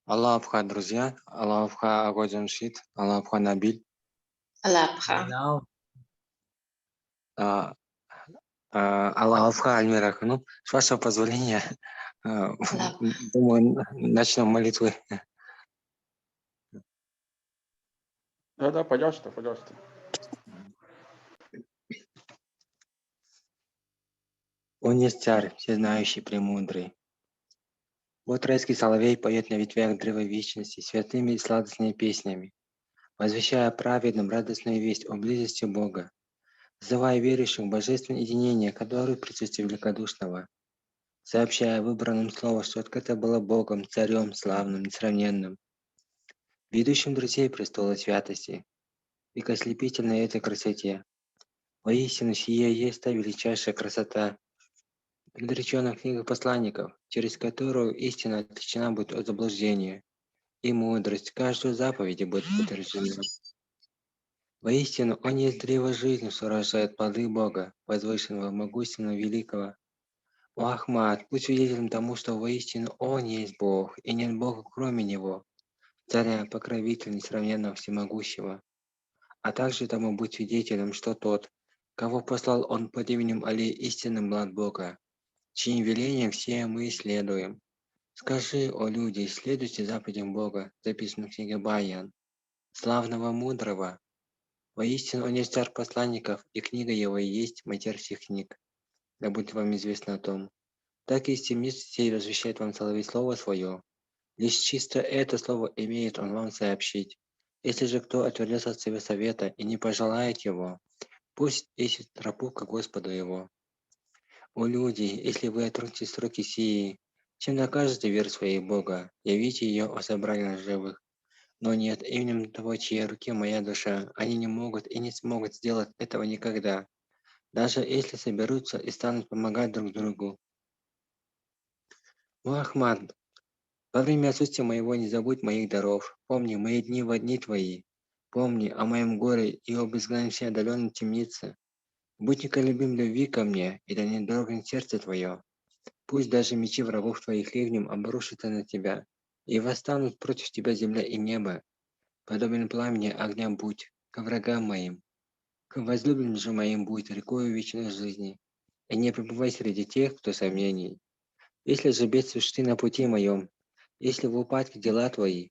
Аллахха, друзья, Аллахха, Агой Джамшид, Аллахха, Набиль. Аллахха. Аллахха, Альмира Ханум. С вашего позволения, думаю, начнем молитвы. Да, пожалуйста, пожалуйста. Он есть царь, всезнающий, премудрый. Вот райский соловей поет на ветвях древа вечности святыми и сладостными песнями, возвещая праведным радостную весть о близости Бога, взывая верующим к божественному единению, которое в присутствии великодушного, сообщая выбранным слово, что открыто было Богом, царем славным, несравненным, ведущим друзей престола святости, и к ослепительной этой красоте. Воистину, сия есть та величайшая красота, предреченная в книгах посланников, через которую истина отличена будет от заблуждения, и мудрость каждую заповеди будет подтверждена. Воистину, Он есть древо жизни, что рождает плоды Бога, возвышенного, могущественного, великого. О Ахмад, будь свидетелем тому, что воистину Он есть Бог, и нет Бога кроме Него, царя, покровителя, несравненного, всемогущего. А также тому будь свидетелем, что тот, кого послал Он под именем Али, истинный млад Бога, чьим велением все мы следуем. Скажи, о люди, следуйте заповедям Бога, записанным в книге Баян, славного мудрого. Воистину, Он есть царь посланников, и книга Его и есть матерь всех книг. Да будет вам известно о том. Так и из темниц сей возвещает вам соловей слово свое. Лишь чисто это слово имеет он вам сообщить. Если же кто отвернется от своего совета и не пожелает его, пусть ищет тропу к Господу его. О люди, если вы отвергнете сроки сии, чем накажете веру своей Бога, явите ее о собрании живых. Но нет, именем того, чьей руке моя душа, они не могут и не смогут сделать этого никогда, даже если соберутся и станут помогать друг другу. О Ахмад, во время отсутствия моего не забудь моих даров, помни мои дни во дни твои, помни о моем горе и об изгнании всей отдаленной темницы. Будь неколебим любви ко мне, и да не дрогнет сердце твое. Пусть даже мечи врагов твоих ливнем обрушатся на тебя, и восстанут против тебя земля и небо. Подобен пламени огня будь к врагам моим, к возлюбленным же моим будь рекою вечной жизни, и не пребывай среди тех, кто сомнений. Если же бедствуешь ты на пути моем, если в упадке дела твои,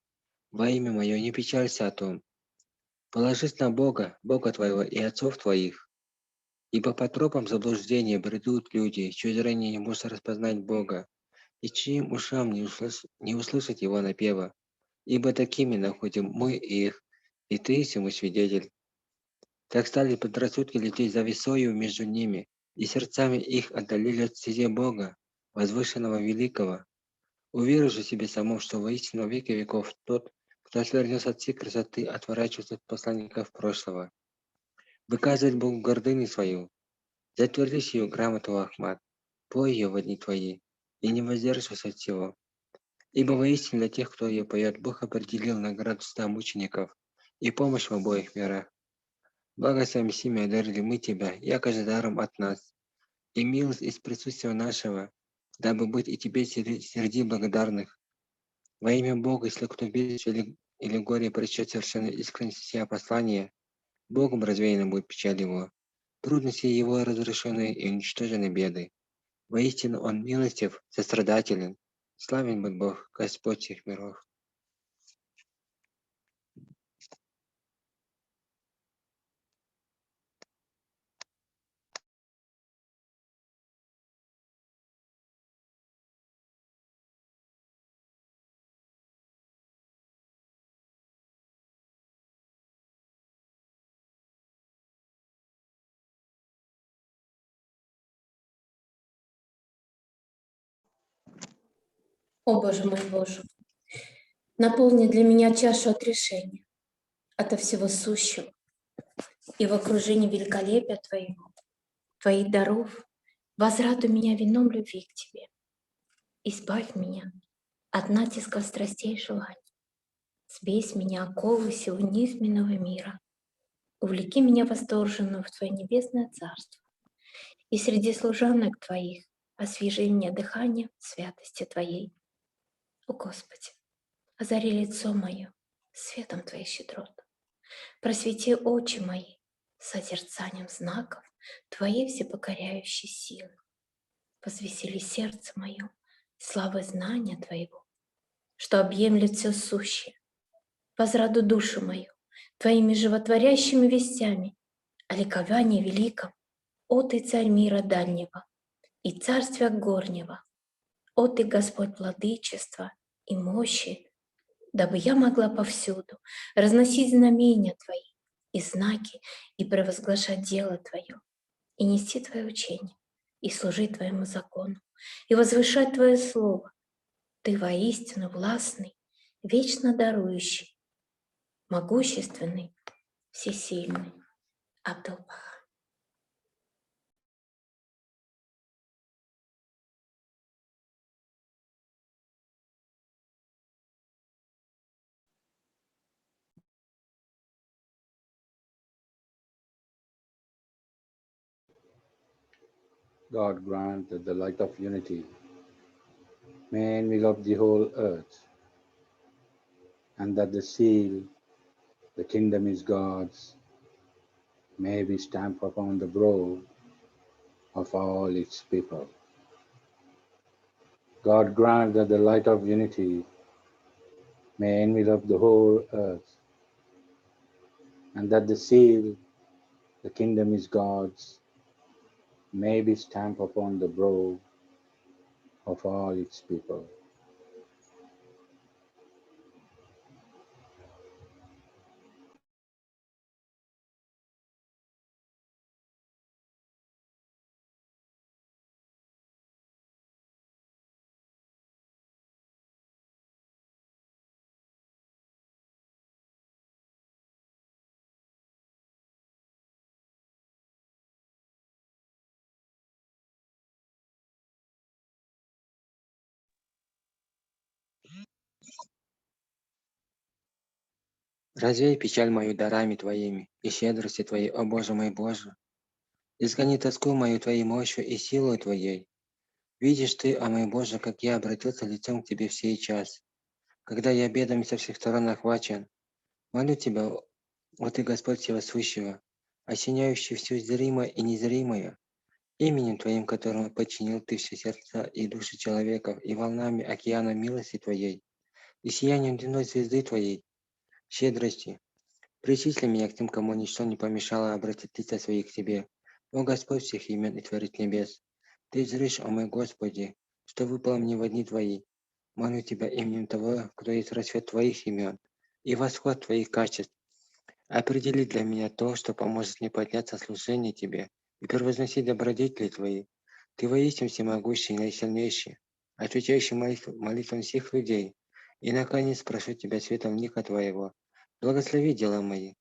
во имя мое не печалься о том. Положись на Бога, Бога твоего и отцов твоих, ибо по тропам заблуждения бредут люди, чье зрение не может распознать Бога, и чьим ушам не услышать Его напева. Ибо такими находим мы их, и ты всему свидетель. Так стали предрассудки лететь за весою между ними, и сердцами их отдалили от стези Бога, возвышенного великого. Уверуй же себе самом, что воистину веки веков тот, кто отвернется от всей красоты, отворачивается от посланников прошлого. Выказывает Богу гордыню свою. Затверди сию грамоту, Ахмад, пой ее в дни твои, и не воздерживайся от всего. Ибо воистину для тех, кто ее поет, Бог определил награду 100 мучеников и помощь в обоих мирах. Благо своим семя одарили мы тебя, якоже даром от нас, и милость из присутствия нашего, дабы быть и тебе среди благодарных. Во имя Бога, если кто в бедствии или горе прочтет совершенно искренность сия послания, Богом развеяна будет печаль его, трудности его разрешены и уничтожены беды. Воистину Он милостив, сострадателен, славен будет Бог, Господь всех миров. О Боже мой Боже, наполни для меня чашу отрешения ото всего сущего и в окружении великолепия Твоего, Твоих даров, возрадуй меня вином любви к Тебе. Избавь меня от натиска страстей и желаний. Сбей с меня оковы сего низменного мира. Увлеки меня восторженно в Твое небесное царство. И среди служанок Твоих освежи мне дыхание святости Твоей. О Господи, Озари лицо мое светом Твоей щедроты. Просвети очи мои созерцанием знаков Твоей всепокоряющей силы. Возвесели сердце мое славы знания Твоего, что объемлет все сущее. Возраду душу мою Твоими животворящими вестями о ликовании великом, о Ты, Царь мира дальнего и Царствия горнего, о Ты, Господь владычества и мощи, дабы я могла повсюду разносить знамения Твои и знаки, и провозглашать дело Твое, и нести Твое учение, и служить Твоему закону, и возвышать Твое Слово. Ты воистину властный, вечно дарующий, могущественный, всесильный. Абдул-Баха. God grant that the light of unity may envelop the whole earth, and that the seal, the kingdom is God's, may be stamped upon the brow of all its people. God grant that the light of unity may envelop the whole earth, and that the seal, the kingdom is God's, may be stamped upon the brow of all its people. Развей печаль мою дарами Твоими и щедрости Твоей, о Боже мой Боже. Изгони тоску мою Твоей мощью и силой Твоей. Видишь Ты, о мой Боже, как я обратился лицом к Тебе в сей час, когда я бедами со всех сторон охвачен. Молю Тебя, о Ты, Господь Всевосущего, осеняющий все зримое и незримое, именем Твоим, которому подчинил Ты все сердца и души человеков, и волнами океана милости Твоей, и сиянием дневной звезды Твоей, щедрости. Причисли меня к тем, кому ничто не помешало обратить лица свои к Тебе. О Господь всех имен и Творец небес, Ты зришь, о мой Господи, что выпало мне в дни Твои. Молю Тебя именем того, кто есть расцвет Твоих имен и восход Твоих качеств. Определи для меня то, что поможет мне подняться в служение Тебе и превозносить добродетели Твои. Ты воистину всемогущий и наисильнейший, отвечающий молитвам всех людей. И наконец прошу Тебя светом лика Твоего, благослови дела мои,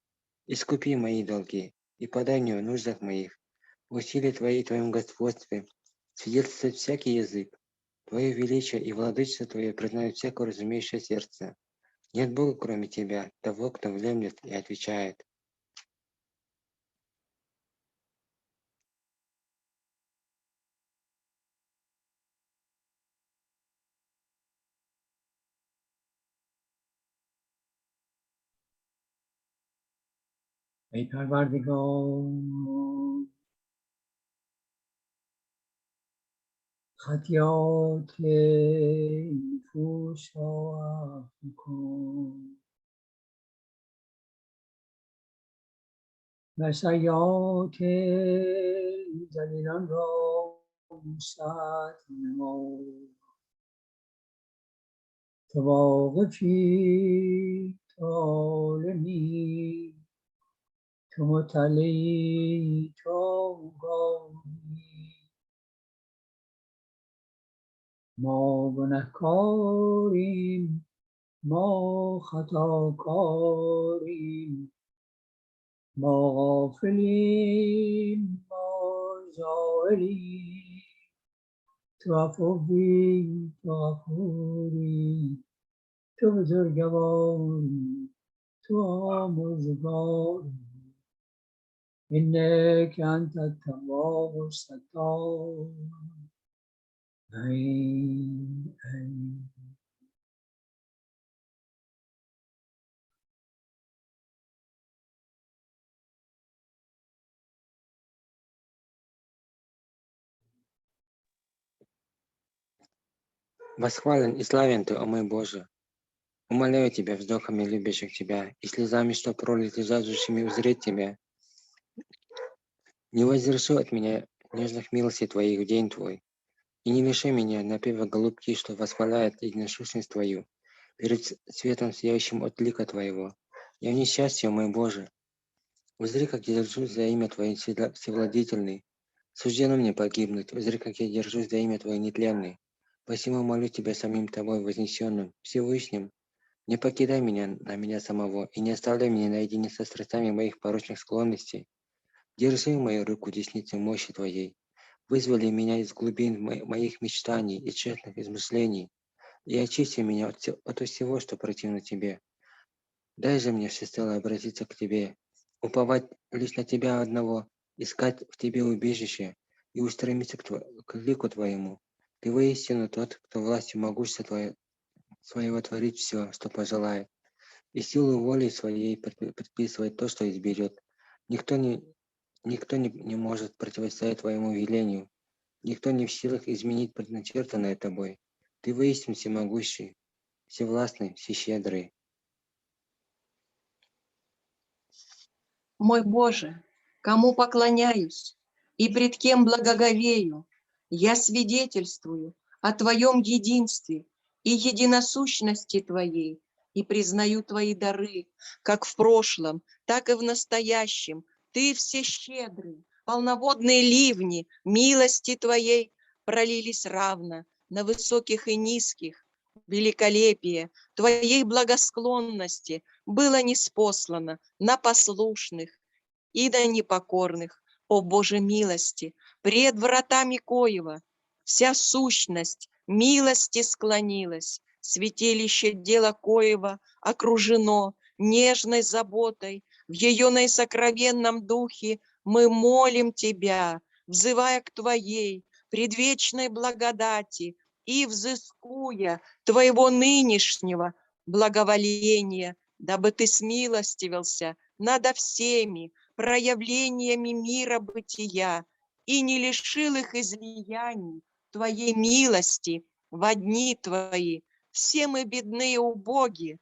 искупи мои долги и подай мне в нуждах моих. Усилия Твои и Твоем господстве свидетельствует всякий язык. Твое величие и владычество Твое признают всякое разумеющее сердце. Нет Бога, кроме Тебя, того, кто влемлет и отвечает. ای پروردگار خطیات نفوس را عفو کن و سیئات ذلیلان را مستعد نما تو واقفی تو عالمی تو مطلعی تو آگاهی ما گنهکاریم ما خطاکاریم ما غافلیم ما زائریم تو عفوی تو غفوری تو بزرگواری تو آمرزگاری إنك أنت التواب الستار آمین. Восхвален и славен Ты, о мой Боже. Умоляю Тебя вздохами любящих Тебя и слезами, что пролиты жаждущими узреть Тебя. Не воздержи от меня нежных милостей Твоих в день Твой, и не лиши меня напева голубки, что восхваляет единосущность Твою, перед светом сияющим от лика Твоего. Я в несчастье, мой Боже. Узри, как я держусь за имя Твое всевладетельный. Суждено мне погибнуть, узри, как я держусь за имя Твое нетленный. Посему молю Тебя самим Тобой вознесенным, Всевышним, не покидай меня на меня самого и не оставляй меня наедине со страстями моих порочных склонностей. Держи мою руку десницы мощи Твоей. Вызволи меня из глубин моих мечтаний и тщетных измышлений, и очисти меня от всего, что противно Тебе. Дай же мне всецело обратиться к Тебе, уповать лишь на Тебя одного, искать в Тебе убежище и устремиться к лику Твоему. Ты воистину тот, кто властью могущества Своего творит все, что пожелает, и силу воли Своей предписывает то, что изберет. Никто не может противостоять Твоему велению, никто не в силах изменить предначертанное Тобой. Ты воистину всемогущий, всевластный, всещедрый. Мой Боже, кому поклоняюсь и пред кем благоговею, я свидетельствую о Твоем единстве и единосущности Твоей и признаю Твои дары, как в прошлом, так и в настоящем. Ты всещедрый, полноводные ливни милости Твоей пролились равно на высоких и низких. Великолепие Твоей благосклонности было ниспослано на послушных и на непокорных, о Боже милости, пред вратами коего вся сущность милости склонилась, святилище дела коего окружено нежной заботой, в ее наисокровенном духе мы молим Тебя, взывая к Твоей предвечной благодати и взыскуя Твоего нынешнего благоволения, дабы Ты смилостивился надо всеми проявлениями мира бытия и не лишил их излияний Твоей милости во дни Твои. Все мы бедные и убоги,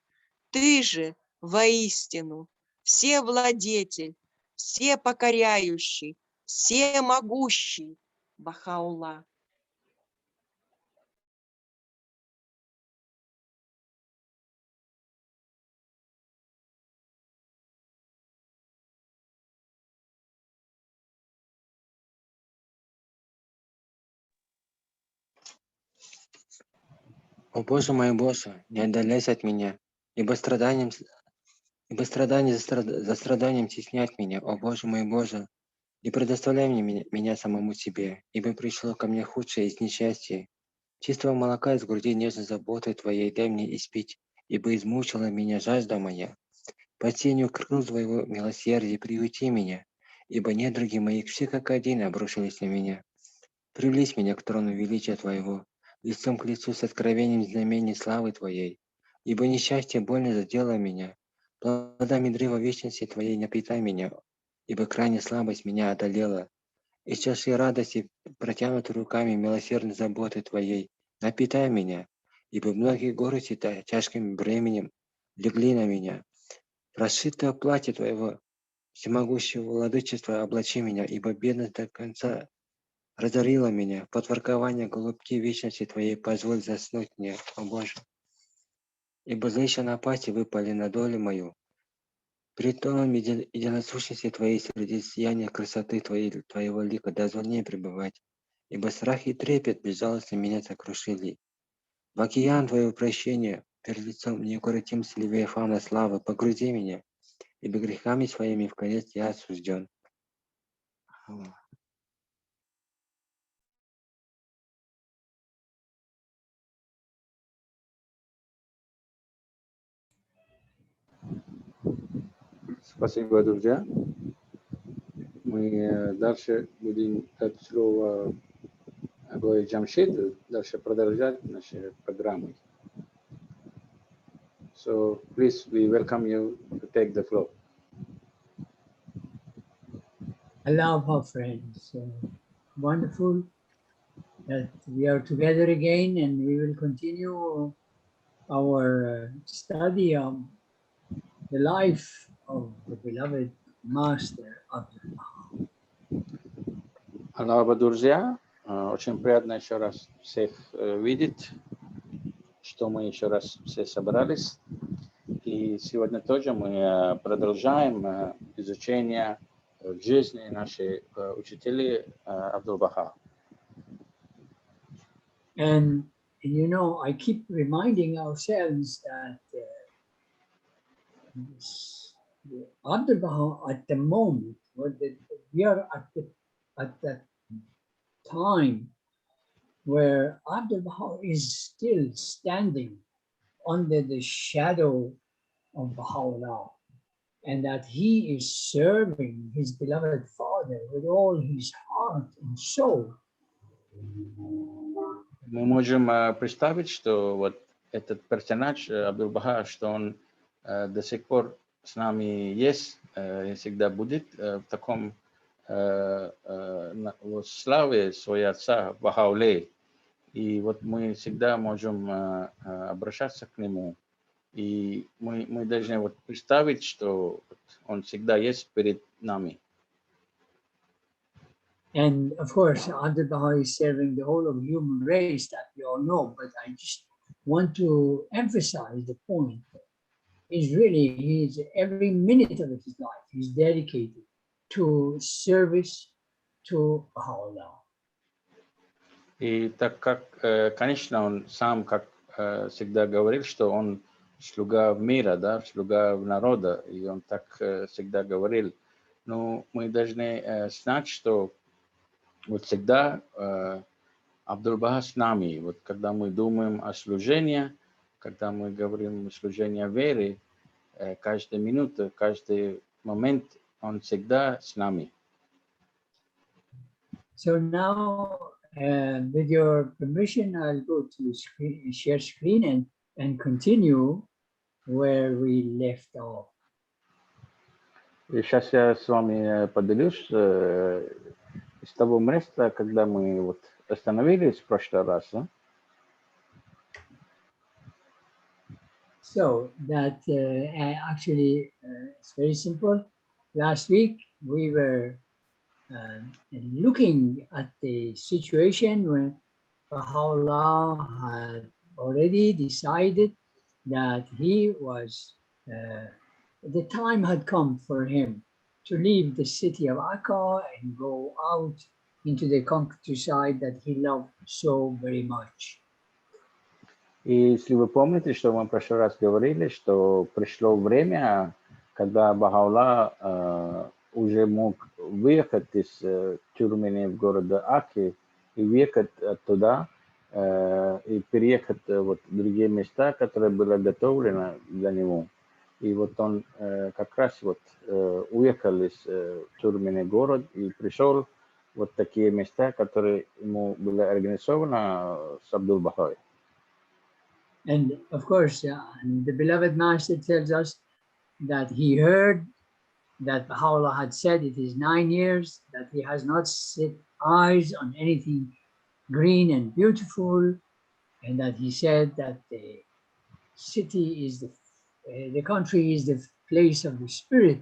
Ты же воистину все владетель, все покоряющий, все могущий. Бахаулла. О Боже мой Боже, не отдаляйся от меня, ибо страдания за страданием теснят меня. О Боже мой Боже, не предоставляй мне меня самому себе, ибо пришло ко мне худшее из несчастья. Чистого молока из груди нежной заботой Твоей дай мне испить, ибо измучила меня жажда моя. Под сенью крыл Твоего милосердия приюти меня, ибо недруги мои все как один обрушились на меня. Привлечь меня к трону величия Твоего, лицом к лицу с откровением знамений славы Твоей, ибо несчастье больно задело меня. Плодами древа вечности Твоей напитай меня, ибо крайняя слабость меня одолела. Из чаши радости, протянутой руками милосердной заботы Твоей, напитай меня, ибо многие горести тяжким бременем легли на меня. Расшитое платье Твоего всемогущего владычества облачи меня, ибо бедность до конца разорила меня. Под воркование голубки вечности Твоей позволь заснуть мне, о Боже. Ибо злейшие напасти выпали на долю мою. Пред тоном единосущности Твоей среди сияния красоты Твоего лика дозволь мне пребывать. Ибо страх и трепет безжалостно меня сокрушили. В океан Твоего прощения, перед лицом неукротим левиафана славы, погрузи меня, ибо грехами своими в конец я осужден. Спасибо, друзья. Мы дальше будем дать слово Джамшиду, дальше продолжать наши программы. So please, we welcome you to take the floor. I love our friends. Wonderful that we are together again, and we will continue our study of the life of the beloved Master Abdul Baha. Аллаху, друзья, очень приятно еще раз всех видеть, что мы еще раз все собрались. И сегодня тоже мы продолжаем изучение жизни наших учителей Абдул Баха. And you know, I keep reminding ourselves that Abdul Baha at the moment, we are at that time where Abdul Baha is still standing under the shadow of Baha'u'llah, and that he is serving his beloved father with all his heart and soul. Мы можем представить, что вот этот персонаж Абдул Баха, что он до сих пор с нами есть и всегда будет в таком славе своего отца Бахауле. И вот мы всегда можем обращаться к нему. И мы должны вот представить, что он всегда есть перед нами. And of course, Abdul Baha is serving the whole of human race, that we all know, but I just want to emphasize the point. He's every minute of his life, he's dedicated to service to Baha'u'llah. И так как, конечно, он сам, как всегда говорил, что он слуга мира, да, слуга народа, и он так всегда говорил. Но мы должны знать, что вот всегда Абдул Баха с нами. Вот когда мы думаем о служении, когда мы говорим о служении веры, каждая минута, каждый момент, он всегда с нами. So now, with your permission, I'll go to share screen and continue where we left off. И сейчас я с вами поделюсь из того места, когда мы вот остановились в прошлый раз. Да? So that actually it's very simple. Last week we were looking at the situation when Baha'u'llah had already decided that he was, the time had come for him to leave the city of Akka and go out into the countryside that he loved so very much. И если вы помните, что мы в прошлый раз говорили, что пришло время, когда Бахаулла уже мог выехать из тюрьмы в городе Аки и въехать оттуда и переехать вот в другие места, которые были готовлены для него. И вот он как раз вот уехал из тюрьмы город и пришел вот такие места, которые ему были организованы с Абдул Бахой. And of course, the beloved Master tells us that he heard that Baha'u'llah had said it is 9 years, that he has not set eyes on anything green and beautiful, and that he said that the city is the country is the place of the spirit,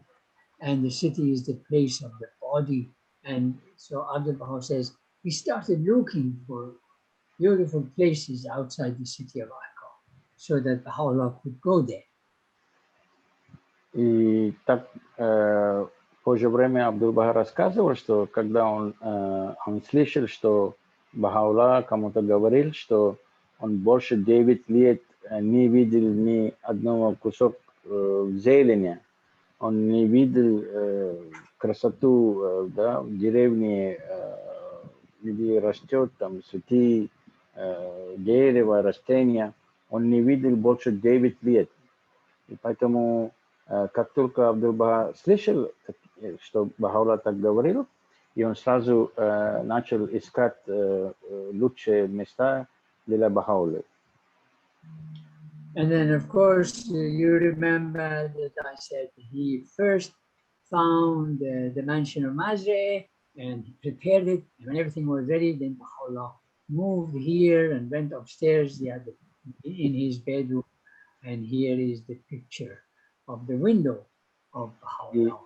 and the city is the place of the body. And so Abdul Baha says he started looking for beautiful places outside the city of Akka, so that Baha'u'llah could go there. И так в то же время Абдул Баха рассказывал, что когда он слышал, что Бахаулла кому-то говорил, что он больше 9 лет не видел ни одного кусок зелени, он не видел красоту да, в деревне, где растет там цветы, дерево, растения, он не видел больше 9 лет. И поэтому как только Абдул Баха слышал, что Бахаулла так говорил, и он сразу начал искать лучшие места для Бахауллы. And then, of course, you remember that I said he first found the mansion of Mazre and he prepared it. And when everything was ready, then Baha'u'llah moved here and went upstairs in his bedroom, and here is the picture of the window of Baha'u'llah.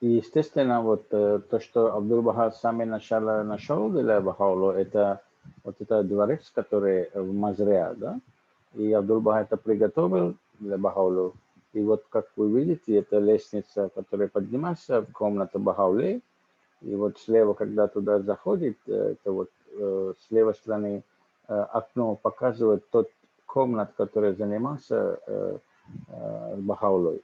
И, естественно, вот то, что Абдул-Баха сами нашел для Бахаулу, это вот это дворец, который в Мазре, да? И Абдул-Баха это приготовил для Бахаулу. И вот, как вы видите, это лестница, которая поднимается в комнату Бахауле. И вот слева, когда туда заходит, это вот с левой стороны окно показывает тот комнат, который занимался Бахаулой.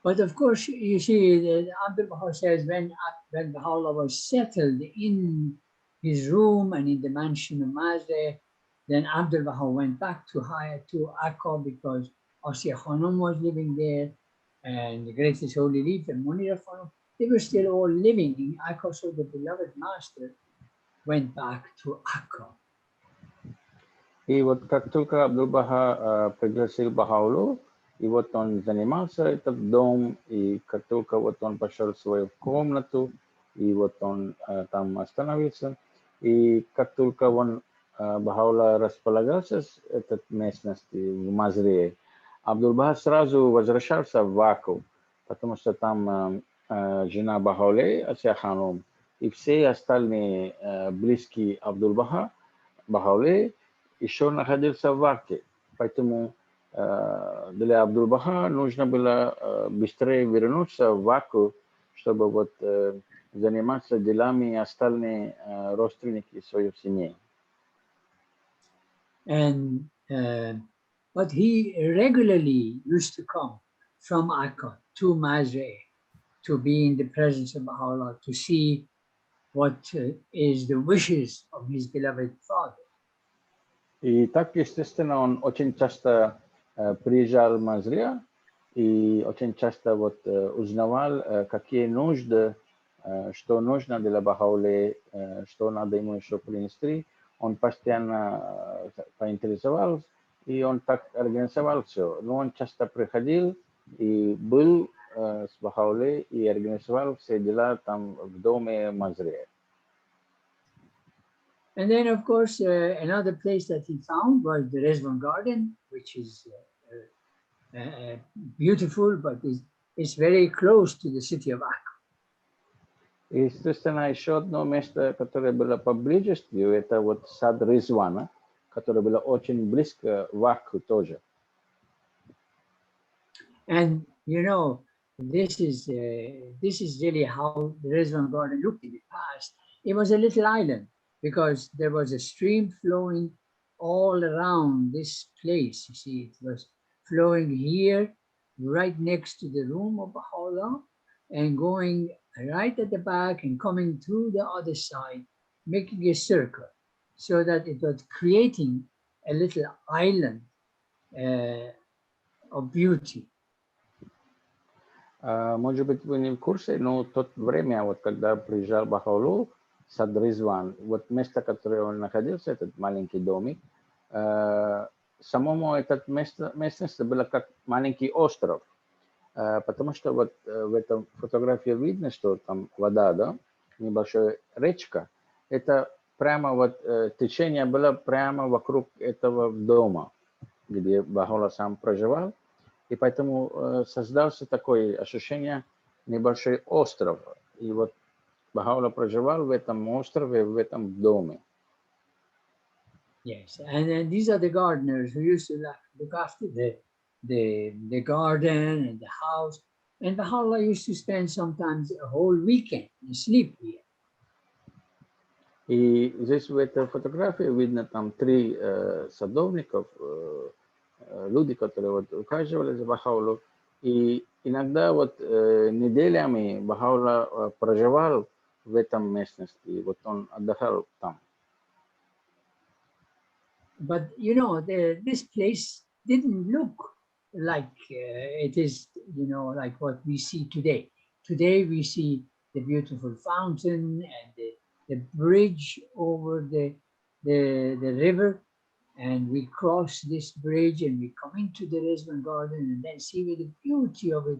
But of course, you see, Abdul Baha says when Baha'u'llah was settled in his room and in the mansion of Mazre, then Abdul Baha went back to Akka because Asiya Khanum was living there, and the greatest holy leader, Munira Khanum, they were still all living in Akka, so the beloved master went back to Akka. И вот как только Абдул-Баха пригласил Бахаулу, и вот он занимался этот дом, и как только вот он пошел в свою комнату, и вот он там остановился, и как только он, Бахаула, располагался в этой местности, в Мазре, Абдул-Баха сразу возвращался в Аку, потому что там жена Бахауле, Асия Ханум, и все остальные близкие Абдул-Баха, Бахауле, еще находился в Аке, поэтому для Абдул-Баха нужно было быстрее вернуться в Аку, чтобы вот заниматься делами остальные родственники своей семьи. And but he regularly used to come from Akka to Mazre to be in the presence of Baha'u'llah, to see what is the wishes of his beloved father. И так, естественно, он очень часто приезжал в Мазре и очень часто вот узнавал, какие нужды, что нужно для Бахауле, что надо ему еще принести. Он постоянно поинтересовался, и он так организовал все. Но он часто приходил и был с Бахауле и организовал все дела там в доме Мазре. And then, of course, another place that he found was the Rezvan Garden, which is beautiful, but it's very close to the city of Akka. И, естественно, еще одно место, которое было поблизости, это вот сад Резвана, которое было очень близко в Акку тоже. And you know, this is really how the Rezvan Garden looked in the past. It was a little island because there was a stream flowing all around this place. You see, it was flowing here, right next to the room of Baha'u'llah, and going right at the back and coming through the other side, making a circle, so that it was creating a little island of beauty. Может быть, вы не в курсе, но в то время, вот когда приезжал Бахаулу, сад Резван, вот место, которое он находился, этот маленький домик, самому этот местность было как маленький остров, потому что вот в этой фотографии видно, что там вода, да, небольшая речка, это прямо вот течение было прямо вокруг этого дома, где Бахаула сам проживал, и поэтому создался такое ощущение небольшой остров, и вот Baha'u'llah проживал в этом острове, в этом доме. Yes, and then these are the gardeners who used to look after the garden and the house. And Baha'u'llah used to spend sometimes a whole weekend and sleep here. И здесь в этой фотографии видно там 3 садовников, люди, которые вот ухаживали за Бахаулу. И иногда вот неделями Бахаулlah проживал в этом местности, вот он отдыхал там. But you know, this place didn't look like it is, you know, like what we see today. Today we see the beautiful fountain and the bridge over the river, and we cross this bridge and we come into the Rezvan Garden and then see the beauty of it,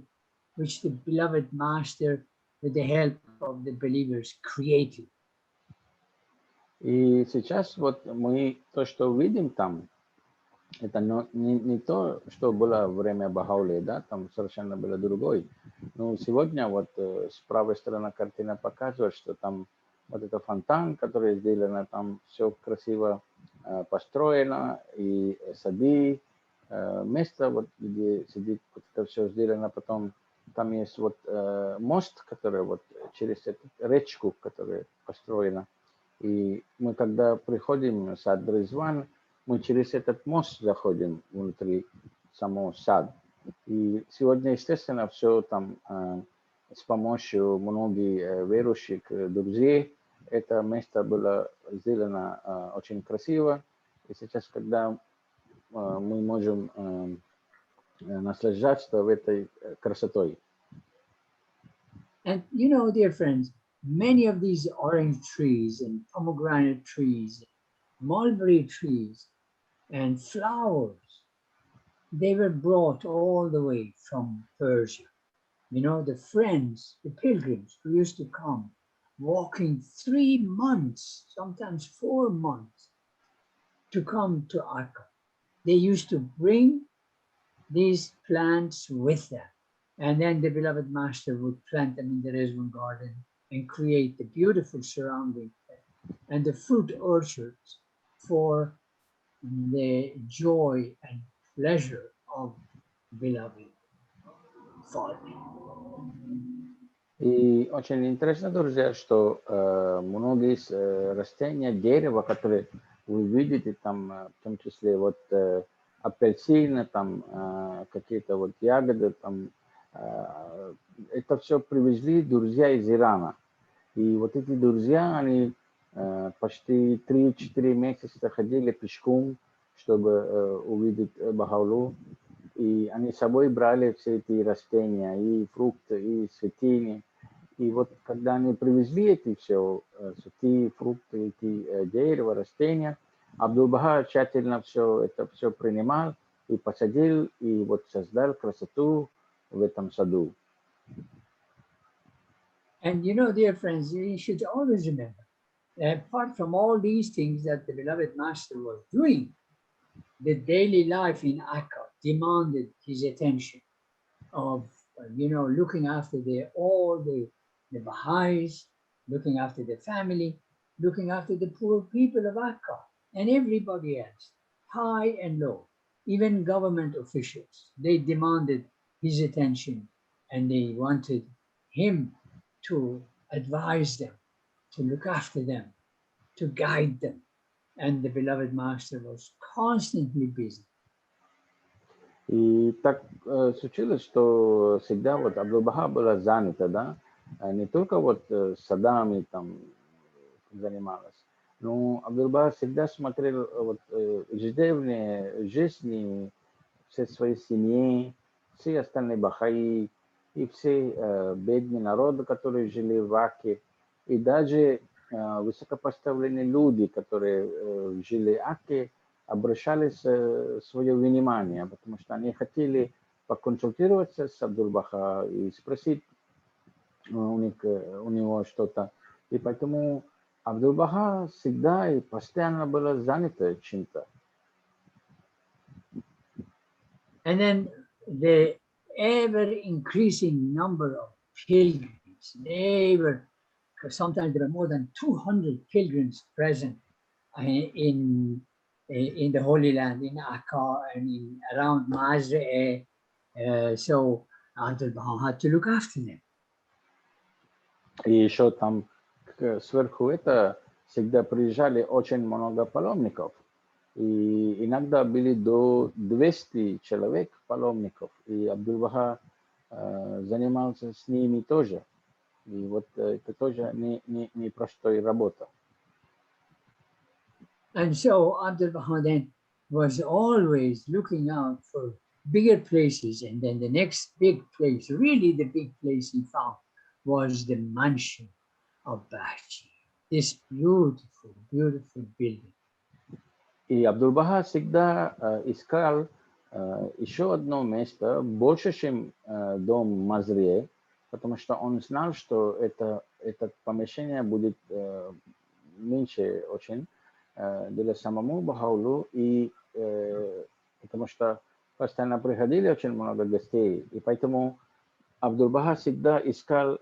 which the beloved master, with the help of the believers, created. И сейчас вот мы то, что видим там, это не то, что было во время Бахаули, да, там совершенно было другой. Но сегодня вот с правой стороны картина показывает, что там вот это фонтан, который сделано, там все красиво построено, и сады, место, вот, где сидит, вот это все сделано, потом там есть вот мост, который вот через эту речку, которая построена. И мы когда приходим в сад Ризван, мы через этот мост заходим внутри самого сада. И сегодня, естественно, все там с помощью многих верующих друзей. Это место было сделано очень красиво. И сейчас, когда мы можем наслаждаться в этой красотой. And you know, dear friends, many of these orange trees and pomegranate trees, mulberry trees, and flowers, they were brought all the way from Persia. You know, the friends, the pilgrims who used to come, walking 3 months, sometimes 4 months, to come to Akka. They used to bring these plants with them. And then the beloved master would plant them in the Rizwan garden and create the beautiful surrounding and the fruit orchards for the joy and pleasure of beloved following. И очень интересно, друзья, что многие растения, дерева, которые вы видите, там, в том числе вот апельсины, там какие-то вот ягоды, там, это все привезли друзья из Ирана. И вот эти друзья, они почти 3-4 месяца ходили пешком, чтобы увидеть Бахаулу. И они с собой брали все эти растения, и фрукты, и святыни. И вот когда они привезли эти все святые фрукты, эти дерева, растения, Абдул-Баха тщательно все это все принимал и посадил, и вот создал красоту в этом саду. And you know, dear friends, you should always remember that apart from all these things that the beloved master was doing, the daily life in Akka demanded his attention of, you know, looking after all the Baha'is, looking after the family, looking after the poor people of Akka and everybody else, high and low, even government officials. They demanded his attention and they wanted him to advise them, to look after them, to guide them. And the beloved master was constantly busy. И так случилось, что всегда вот Абдул-Баха была занята, да, не только вот садами там занималась, но Абдул-Баха всегда смотрел вот ежедневные жизни всей своей семьи, все остальные бахаи и все бедные народы, которые жили в Акке, и даже высокопоставленные люди, которые жили в Акке, обращались свое внимание, потому что они хотели поконсультироваться с Абдул-Баха и спросить у него что-то. И поэтому Абдул-Баха всегда и постоянно была занята чем-то. And then the ever-increasing number of pilgrims, sometimes there are more than 200 pilgrims present in the Holy Land, in Akka and around Mazre. So Abdul-Baha had to look after them. И еще там сверху это всегда приезжали очень много паломников. И иногда были до 200 человек паломников. И Абдул-Баха занимался с ними тоже. И вот это тоже не простая работа. And so Abdul-Baha then was always looking out for bigger places. And then the next big place, really the big place he found, was the mansion of Bahji, this beautiful, beautiful building. И Абдул-Баха всегда искал еще одно место больше, чем дом Мазре, потому что он знал, что это помещение будет меньше очень для самому Бахаулу, и потому что постоянно приходили очень много гостей, и поэтому Абдул-Баха всегда искал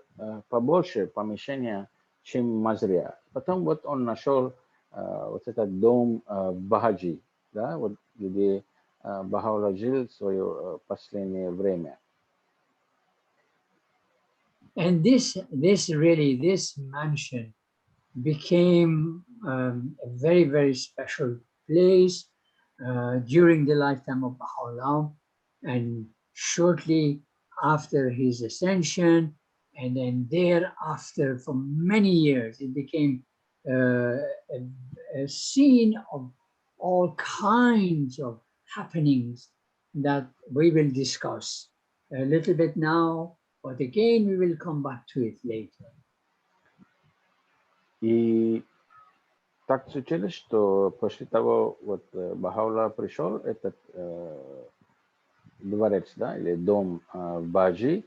побольше помещения, чем Мазрия. Потом вот он нашел вот этот дом в Бахаджи, да, вот где Бахаулlah жил в свое последнее время. And this mansion became a very, very special place during the lifetime of Baha'u'llah, and shortly after his ascension, and then thereafter for many years, it became a scene of all kinds of happenings that we will discuss a little bit now, but again we will come back to it later. И так случилось, что после того, вот Бахаулlah пришел, этот дворец, да, или дом в Баджи,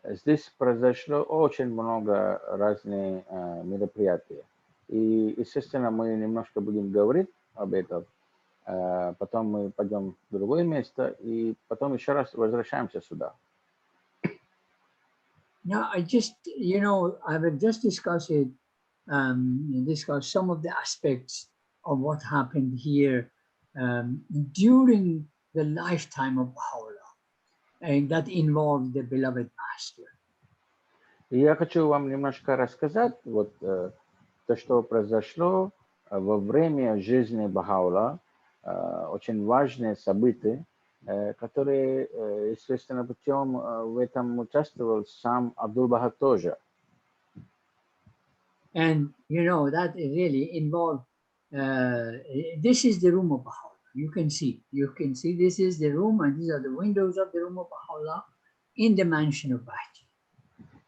здесь произошло очень много разных мероприятий. И, естественно, мы немножко будем говорить об этом, потом мы пойдем в другое место, и потом еще раз возвращаемся сюда. Now, I just, I will just discuss some of the aspects of what happened here during the lifetime of Baha'u'llah, and that involved the beloved master. И я хочу вам немножко рассказать вот то, что произошло во время жизни Бахаулlah, очень важные события, которые, естественно, путем в этом участвовал сам Абдул-Баха тоже. And that really involved, this is the room of Baha'u'llah. You can see this is the room, and these are the windows of the room of Baha'u'llah in the mansion of Bahji.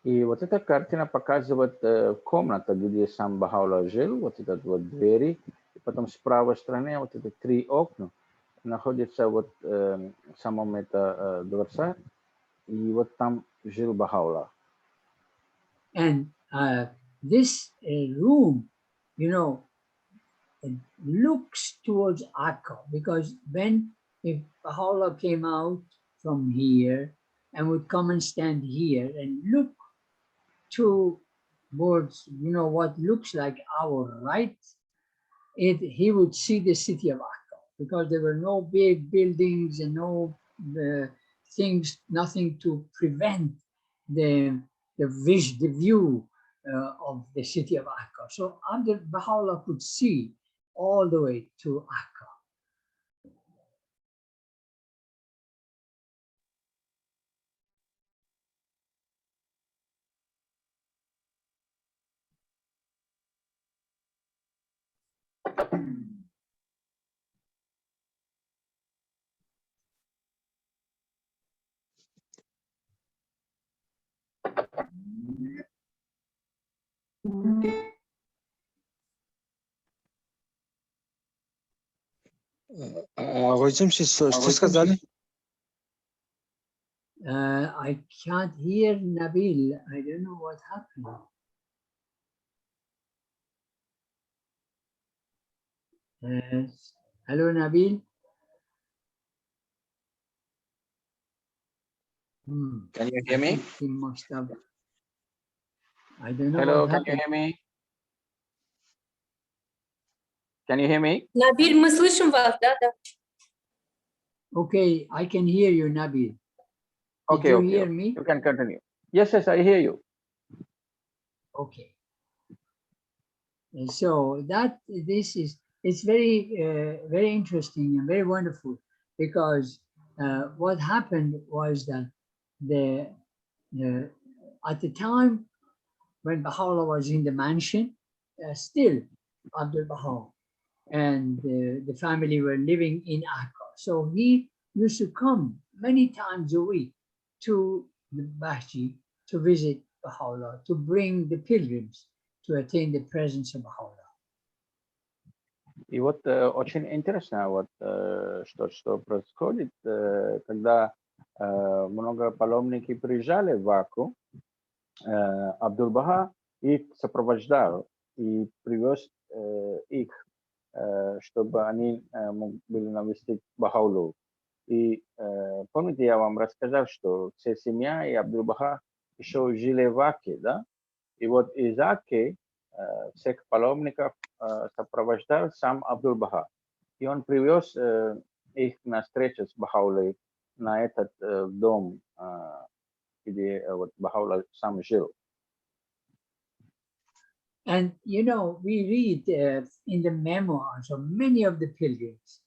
И вот эта картина показывает комнату, где сам Бахаулlah жил, вот этот вот двери, и потом с правой стороны вот эти три окна находятся вот в самом это дворце, и вот там жил Бахаулlah. And this room, it looks towards Akka, because if Baha'u'llah came out from here and would come and stand here and look towards, what looks like our right, he would see the city of Akka, because there were no big buildings and no things, nothing to prevent the view of the city of Akka. So Baha'u'llah could see all the way to Akka. Hocam что сказали? I can't hear Nabil. I don't know what happened. Hello, Nabil. Can you hear me? He must have. I don't know. Hello, what can you happened. hear me? Can you hear me? Набиль, мы слышим вас, да? Okay, I can hear you, Nabil. Did Okay, you okay, hear okay. me? You can continue. Yes, I hear you. Okay. And so it's very, very interesting and very wonderful, because what happened was that at the time when Baha'u'llah was in the mansion, still Abdul Baha and the family were living in Akka. So he used to come many times a week to the Bahji to visit Baha'u'llah, to bring the pilgrims to attain the presence of Baha'u'llah. И вот очень интересно, вот что происходит, когда много паломников приезжали в Акку, Абдул-Баха их сопровождал и привез их, чтобы они были навестить Бахаулу. И помните, я вам рассказал, что вся семья и Абдул-Баха еще жили в Акке, да? И вот из Акки всех паломников сопровождал сам Абдул-Баха. И он привез их на встречу с Бахаулой на этот дом, где вот Бахаула сам жил. And you know, we read in the memoirs of many of the pilgrims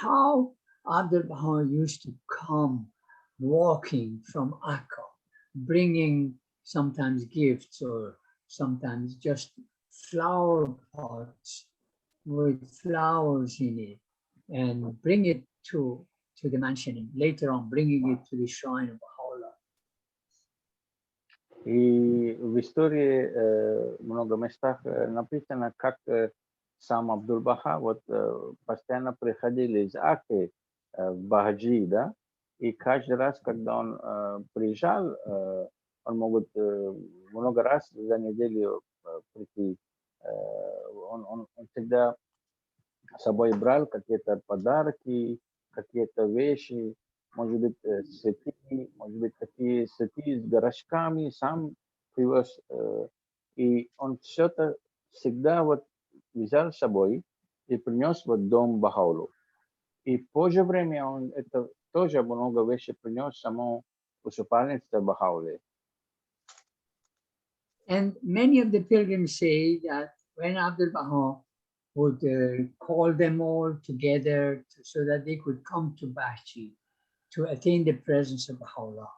how Abdul Baha used to come walking from Akka, bringing sometimes gifts or sometimes just flower pots with flowers in it, and bring it to the mansion, and later on bringing it to the shrine of Baha'u'llah. И в истории много местах написано, как сам Абдул-Баха вот постоянно приходили из Акки в Бахаджи, да, и каждый раз, когда он приезжал, он может много раз за неделю прийти. Он всегда с собой брал какие-то подарки, какие-то вещи, может быть, цветы, может быть, такие цветы с горошками, сам привез. И он все это всегда вот взял с собой и принес в дом Бахаулу. И в то же время он это тоже много вещей принес само усыпальнице Бахаулы. And many of the pilgrims say that when Abdul Baha would call them all together so that they could come to Bahji to attain the presence of Baha'u'llah,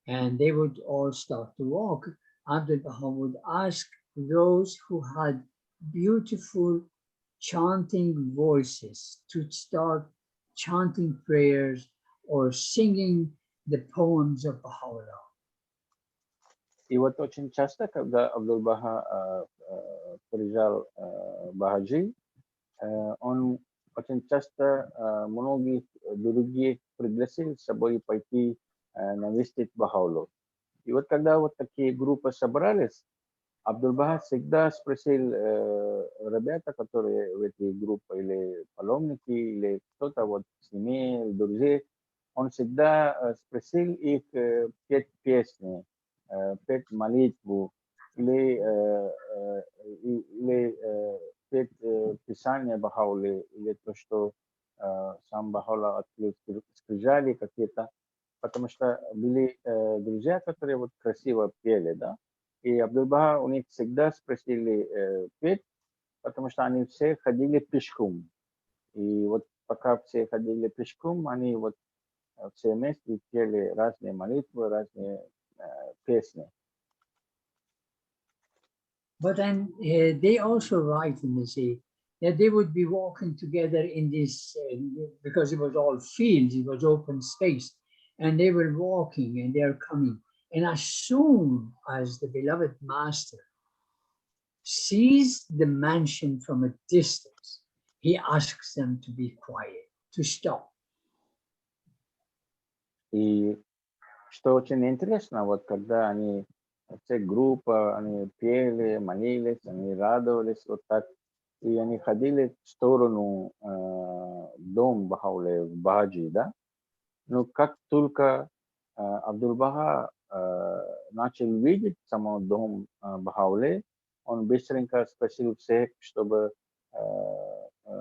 and they would all start to walk, Abdul Baha would ask those who had beautiful chanting voices to start chanting prayers or singing the poems of Baha'u'llah. И вот очень часто, когда Абдул-Баха приезжал в Бахаджи, он очень часто многих других пригласил с собой пойти навестить Бахаулу. И вот когда вот такие группы собрались, Абдул-Баха всегда спросил ребята, которые в эти группы, или паломники, или кто-то вот с ними, друзей, он всегда спросил их петь песни, петь молитву, или петь писание Бахаулы, или то, что сам Бахаула открыл скрижали какие-то, потому что были друзья, которые вот красиво пели, да, и Абдул-Баха у них всегда спросили петь, потому что они все ходили пешком. И вот пока все ходили пешком, они вот все вместе пели разные молитвы, разные песни. But then they also write and they say that they would be walking together in this, because it was all fields, it was open space, and they were walking and they are coming. And as soon as the beloved master sees the mansion from a distance, he asks them to be quiet, to stop. И что очень интересно, вот когда они, все группа, они пели, молились, они радовались вот так, и они ходили в сторону дом Бахаулы в Бахаджи, да? Но как только Абдул-Баха начал видеть само дом Бахаулы, он быстренько спросил всех, чтобы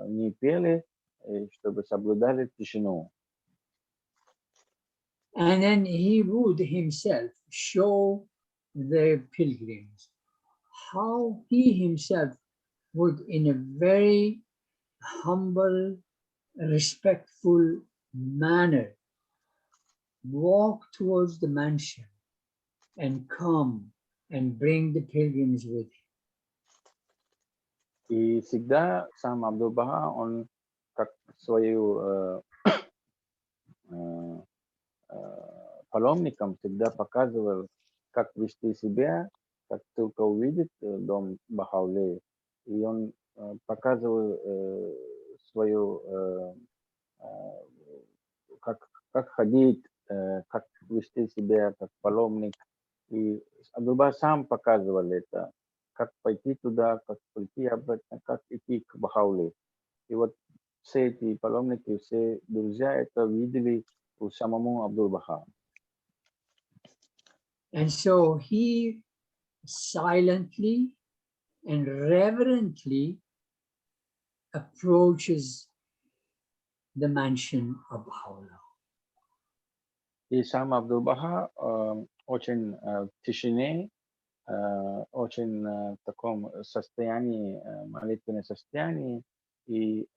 не пели, и чтобы соблюдали тишину. And then he would himself show the pilgrims how he himself would, in a very humble, respectful manner, walk towards the mansion and come and bring the pilgrims with him. И всегда сам Абдул-Баха, он как свою паломникам всегда показывал, как вести себя, как только увидит дом Бахаулы. И он показывал свою, как ходить, как вести себя как паломник. И Абдул-Баха сам показывал это. как пойти туда, как прийти обратно, как идти к Бахауле. И вот все эти паломники, все друзья это видели у самому Абдул-Баха. And so he silently and reverently approaches the mansion of Baha'u'llah. И сам Абдул-Баха очень в тишине, очень в таком состоянии, молитвенном состоянии и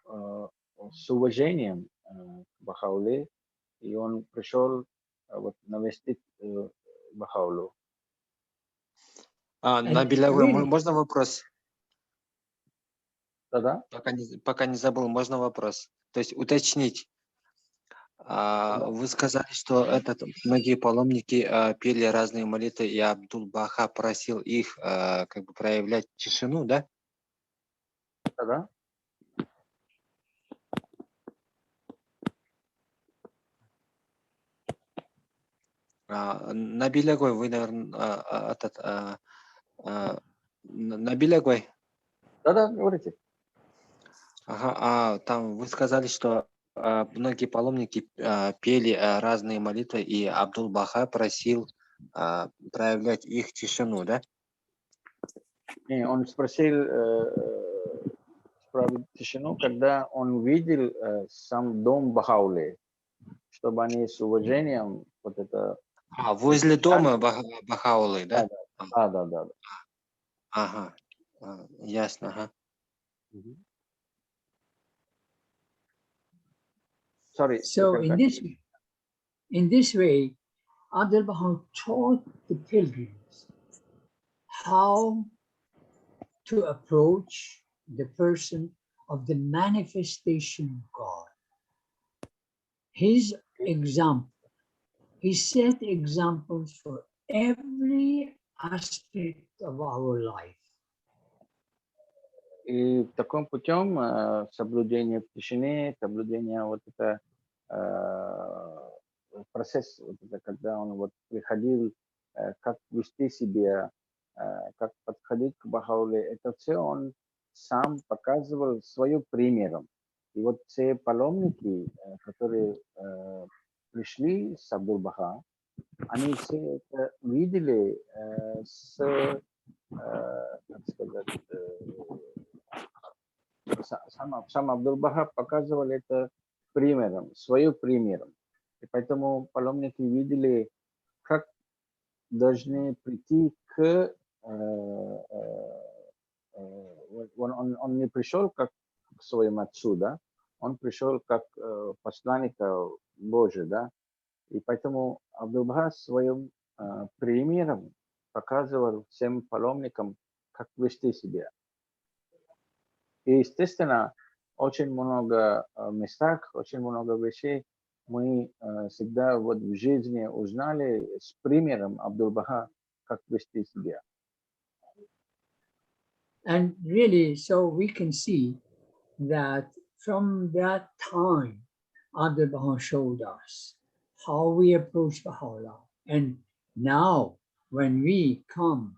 с уважением к Бахауле, и он пришел вот навестить Бахаулу. Набиля, можно вопрос? Да-да? Пока не забыл, можно вопрос? То есть уточнить. Вы сказали, что многие паломники пели разные молитвы, и Абдул-Баха просил их как бы проявлять тишину, да? Да-да. Набиля Гой, вы, наверное, Набиля Гой? Да-да, говорите. Ага, там вы сказали, что многие паломники пели разные молитвы, и Абдул-Баха просил проявлять их тишину, да? Не, он спросил справить тишину, когда он увидел сам дом Бахауле, чтобы они с уважением вот это... Возле дома Бахаулы, да? Да. Ага, ясно, ага. Sorry. So in this way, Abdul-Baha taught the pilgrims how to approach the person of the manifestation of God. His example, he set examples for every aspect of our life. И таким путем соблюдение тишины, соблюдение вот это процесс, вот это, когда он вот приходил, как вести себя, как подходить к Бахауле, это все он сам показывал своим примером. И вот все паломники, которые пришли с Абдул-Баха, они все это видели как сказать, сам Абдул-Баха показывал это примером, своим примером. И поэтому паломники видели, как должны прийти к... Он не пришел как к своему отцу, да? Он пришел как посланник Божий, да? И поэтому Абдул-Баха своим примером показывал всем паломникам, как вести себя. И, естественно, очень много местах, очень много вещей мы всегда вот в жизни узнали с примером Абдул-Баха, как вести себя. And really, so we can see that from that time, Abdul-Baha showed us how we approach Baha'u'llah. And now, when we come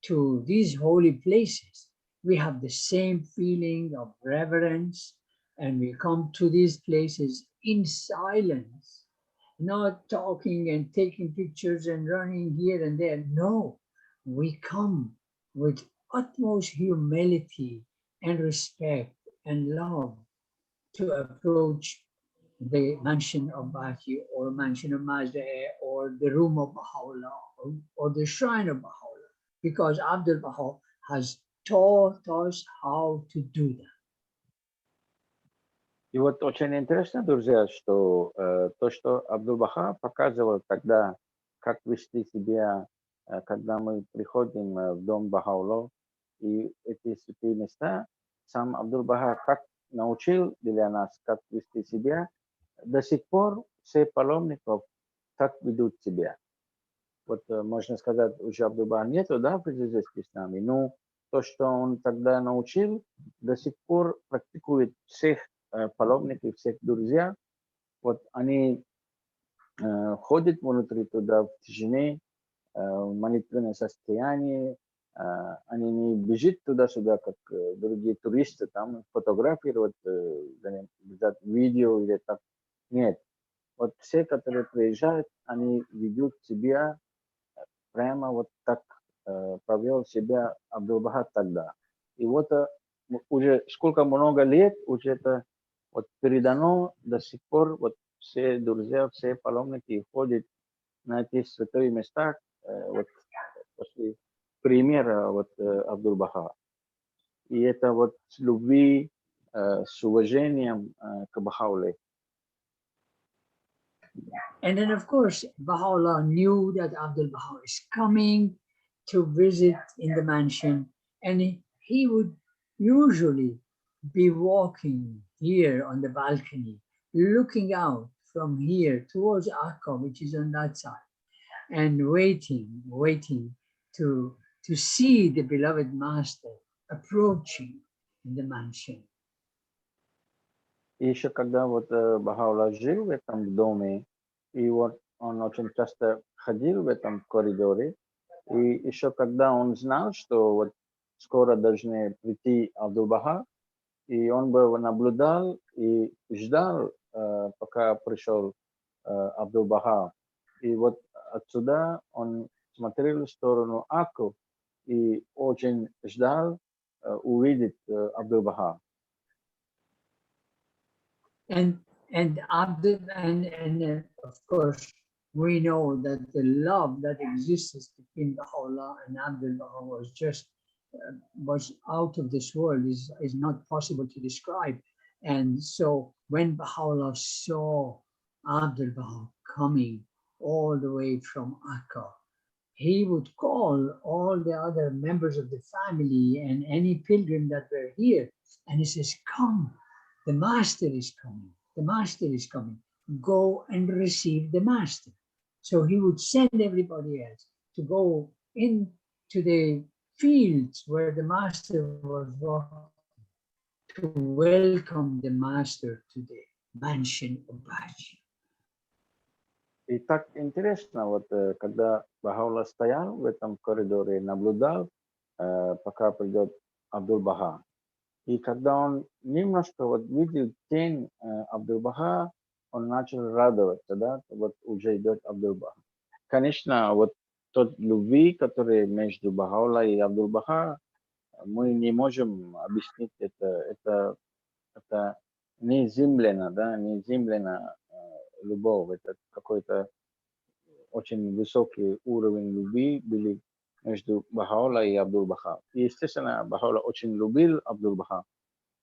to these holy places, we have the same feeling of reverence, and we come to these places in silence, not talking and taking pictures and running here and there. No, we come with utmost humility and respect and love to approach the mansion of Baki or mansion of Mazda or the room of Baha'u'llah or the shrine of Baha'u'llah, because Abdul-Baha has taught us how to do that. И вот очень интересно, друзья, что то, что Абдул-Баха показывал тогда, как вести себя, когда мы приходим в дом Бахауло, и эти святые места, сам Абдул-Баха как научил для нас, как вести себя, до сих пор все паломников так ведут себя. Вот можно сказать, уже Абдул-Баха нету, да, в близости с нами, но то, что он тогда научил, до сих пор практикует всех паломников, всех друзья. Вот они ходят внутри туда в тишине, в молитвенном состоянии, они не бежит туда-сюда, как другие туристы, там фотографировать, видео или так. Нет. Вот все, которые приезжают, они ведут себя прямо вот так, повел себя Абдул-Баха тогда. И вот уже сколько много лет уже это вот передано до сих пор, вот все друзья, все паломники ходят на эти святые места, вот после примера вот Абдул-Баха. И это вот с любви, с уважением к Бахауле. And then, of course, Baha'u'llah knew that Abdul Baha is coming to visit in the mansion, and he would usually be walking here on the balcony, looking out from here towards Akka, which is on that side, and waiting to see the beloved master approaching in the mansion. И еще когда вот Бахаулlah жил в этом доме, и вот он очень часто ходил в этом коридоре, и еще когда он знал, что вот скоро должны прийти Абдул-Баха, и он бы наблюдал и ждал, пока пришел Абдул-Баха. И вот отсюда он смотрел в сторону Акку и очень ждал увидеть Абдул-Баха. And Abdul, and of course, we know that the love that exists between Baha'u'llah and Abdul Baha was just was out of this world, is not possible to describe. And so when Baha'u'llah saw Abdul Baha coming all the way from Akka, he would call all the other members of the family and any pilgrim that were here, and he says, "Come, the master is coming. The master is coming. Go and receive the master." So he would send everybody else to go into the fields where the master was walking to welcome the master to the mansion of Baji. И так интересно, вот когда Бахаулlah стоял в этом коридоре, наблюдал, пока придет Абдул-Баха. И когда он немножко вот видел тень Абдул-Баха, он начал радоваться, да, вот уже идет Абдул-Баха. Конечно, вот тот любви, который между Бахаулlah и Абдул-Баха, мы не можем объяснить это неземленно, да, неземленно любовь, это какой-то очень высокий уровень любви были между Бахаулlah и Абдул-Баха. И, естественно, Бахаулlah очень любил Абдул-Баха.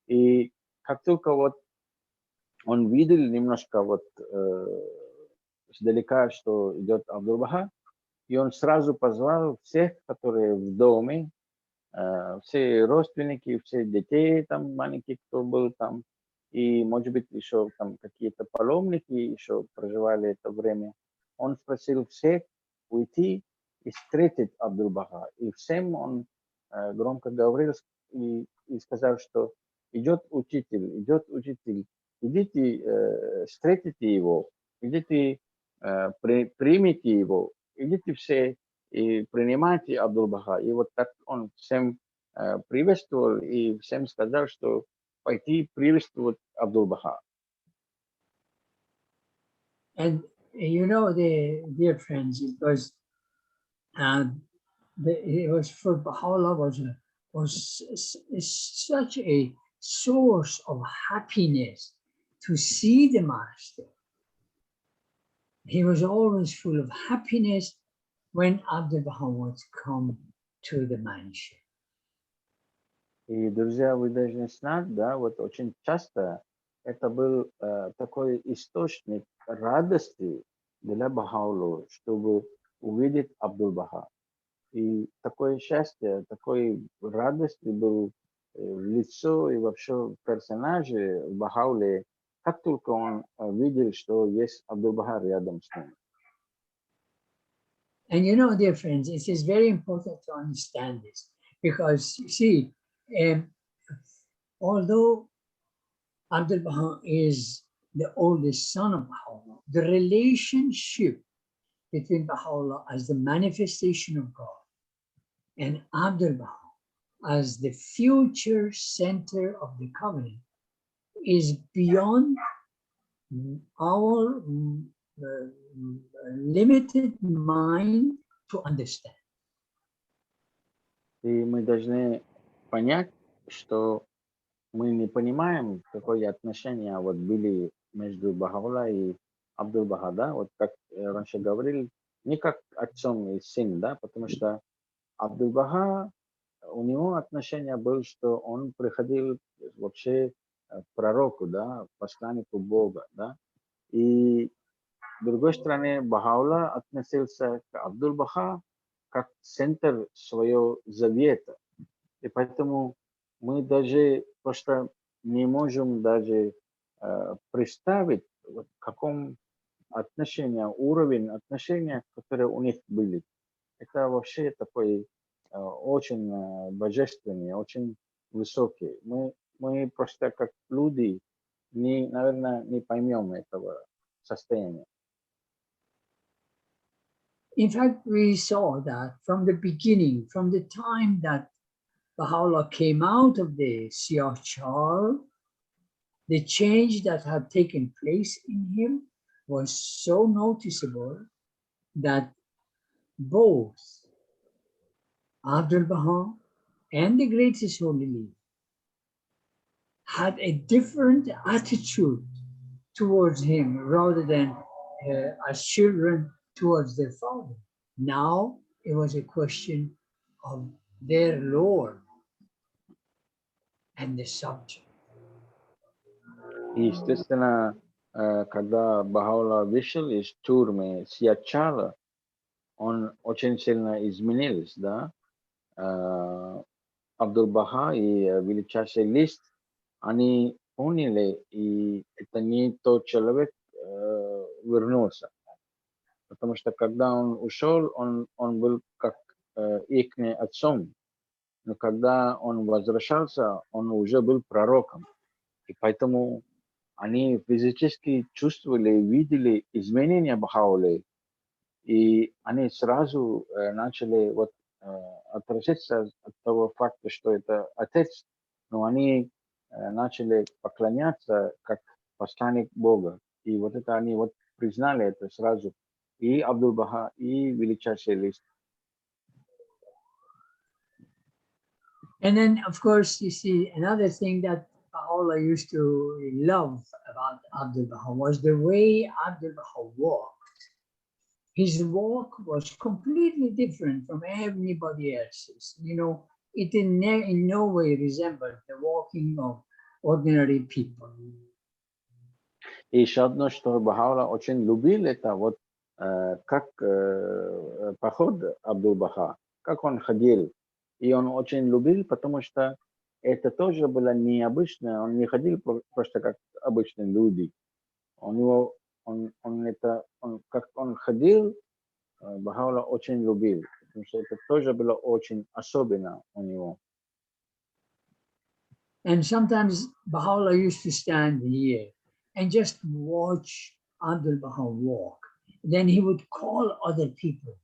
И как только вот он видел немножко вот издалека, что идет Абдул-Баха, и он сразу позвал всех, которые в доме, все родственники, все детей там маленькие, кто был там, и, может быть, еще там какие-то паломники еще проживали это время. Он спросил всех уйти и встретить Абдул-Баха. И всем он громко говорил и сказал, что идет учитель, идите, встретите его, идите, примите его, идите все и принимайте Абдул-Баха. И вот так он всем приветствовал и всем сказал, что пойти приветствовать Абдул-Баха. And you know, dear friends, it was for Baha'u'llah was such a source of happiness to see the master. He was always full of happiness when Abdul Baha would come to the mansion. И, друзья, вы должны знать, да, вот очень часто это был такой источник радости для Бахауллы, чтобы увидеть Абдул-Баха. И такое счастье, такой радости был в лицо и вообще в персонаже Бахауллы, как только он видел, что есть Абдул-Баха рядом с ним. And you know, dear friends, it is very important to understand this, because you see, although Abdul Baha is the oldest son of Baha'u'llah, the relationship between Baha'u'llah as the manifestation of God and Abdul Baha as the future center of the covenant is beyond our limited mind to understand. И мы должны понять, что мы не понимаем, какое отношение вот были между Бахаулла и Абдул-Баха, да, вот как раньше говорили, не как отцом и сын, да, потому что Абдул-Баха, у него отношение было, что он приходил вообще к пророку, да, посланнику Бога, да, и с другой стороны, Бахаулла относился к Абдул-Баха как центр своего завета. И поэтому мы даже просто не можем даже представить, в каком отношении, уровень отношения, которые у них были. Это вообще такой очень божественный, очень высокий. Мы просто как люди, наверное, не поймем этого состояния. In fact, we saw that from the beginning, from the time that Baha'u'llah came out of the Siyah-Chal, the change that had taken place in him was so noticeable that both Abdul Baha and the Greatest Holy Leader had a different attitude towards him rather than as children towards their father. Now it was a question of their Lord and the subject. И, естественно, когда Бахаулла вышел из тюрьмы Сиячала, он очень сильно изменился, да. Абдул-Баха и величайший лист, они поняли, и это не тот человек вернулся. Потому что когда он ушел, он был как их отцом. Но когда он возвращался, он уже был пророком. И поэтому они физически чувствовали, видели изменения Бахауллы. И они сразу начали вот отразиться от того факта, что это отец. Но они начали поклоняться как посланник Бога. И вот это они вот признали это сразу. И Абдул-Баха, и величайший лист. And then, of course, you see, another thing that Baha'u'llah used to love about Abdul Baha was the way Abdul Baha walked. His walk was completely different from anybody else's. You know, it in no way resembled the walking of ordinary people. И еще одно, что Бахаулла очень любил, это вот как поход Абдул-Баха, как он ходил. И он очень любил, потому что это тоже было необычно. Он не ходил просто как обычные люди. Как он ходил, Бахаулла очень любил, потому что это тоже было очень особенно у него. And sometimes Baha'u'llah used to stand here and just watch Abdul Baha walk. Then he would call other people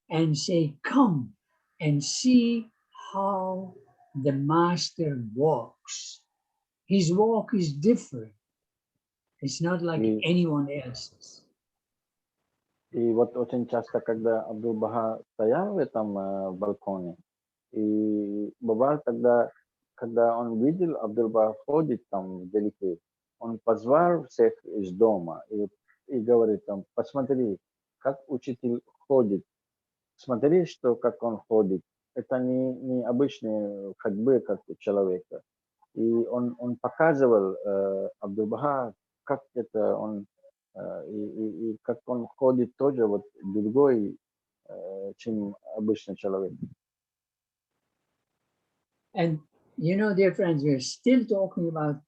and say, come and see how the master walks. His walk is different. It's not like anyone else's. И вот очень часто, когда Абдул-Баха стоял в этом балконе, и бывает тогда, когда он видел, Абдул-Баха ходит там вдалеке, он позвал всех из дома и говорит там, посмотри, как учитель ходит, смотри, как он ходит. Это не обычные ходьбы, как у человека. И он показывал Абдул-Баха, как это он, и как он ходит тоже вот другой, чем обычный человек. And you know, dear friends, we're still talking about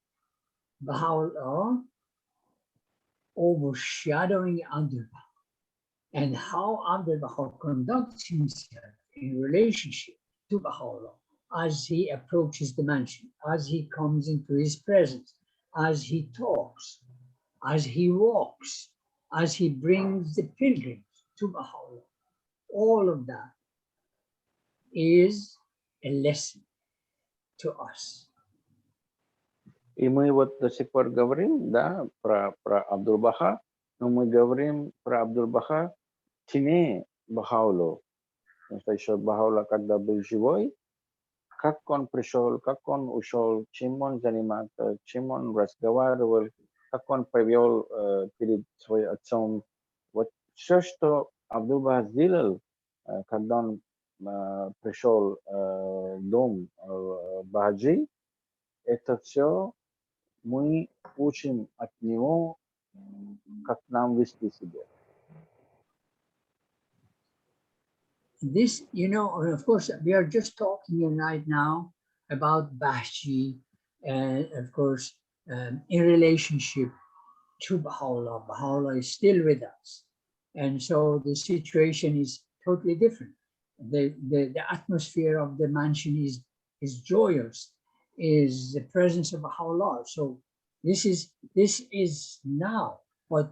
Baha'u'llah overshadowing Abdul Baha and how Abdul Baha conducts himself in relationship to Baha'u'llah as he approaches the mansion, as he comes into his presence, as he talks, as he walks, as he brings the pilgrims to Baha'u'llah. All of that is a lesson to us. И мы вот до сих пор говорим, да, про Абдул-Баха, но мы говорим про Абдул-Баха тине Бахаулу. Потому что еще Бахаула, когда был живой, как он пришел, как он ушел, чем он занимался, чем он разговаривал, как он повел перед своим отцом. Вот все, что Абдул-Баха сделал, когда он пришел в дом Бахаджи, это все мы учим от него, как нам вести себя. This, you know, of course, we are just talking right now about Bahji, and of course, in relationship to Baha'u'llah. Baha'u'llah is still with us. And so the situation is totally different. The atmosphere of the mansion is joyous, is the presence of Baha'u'llah. So this is now, but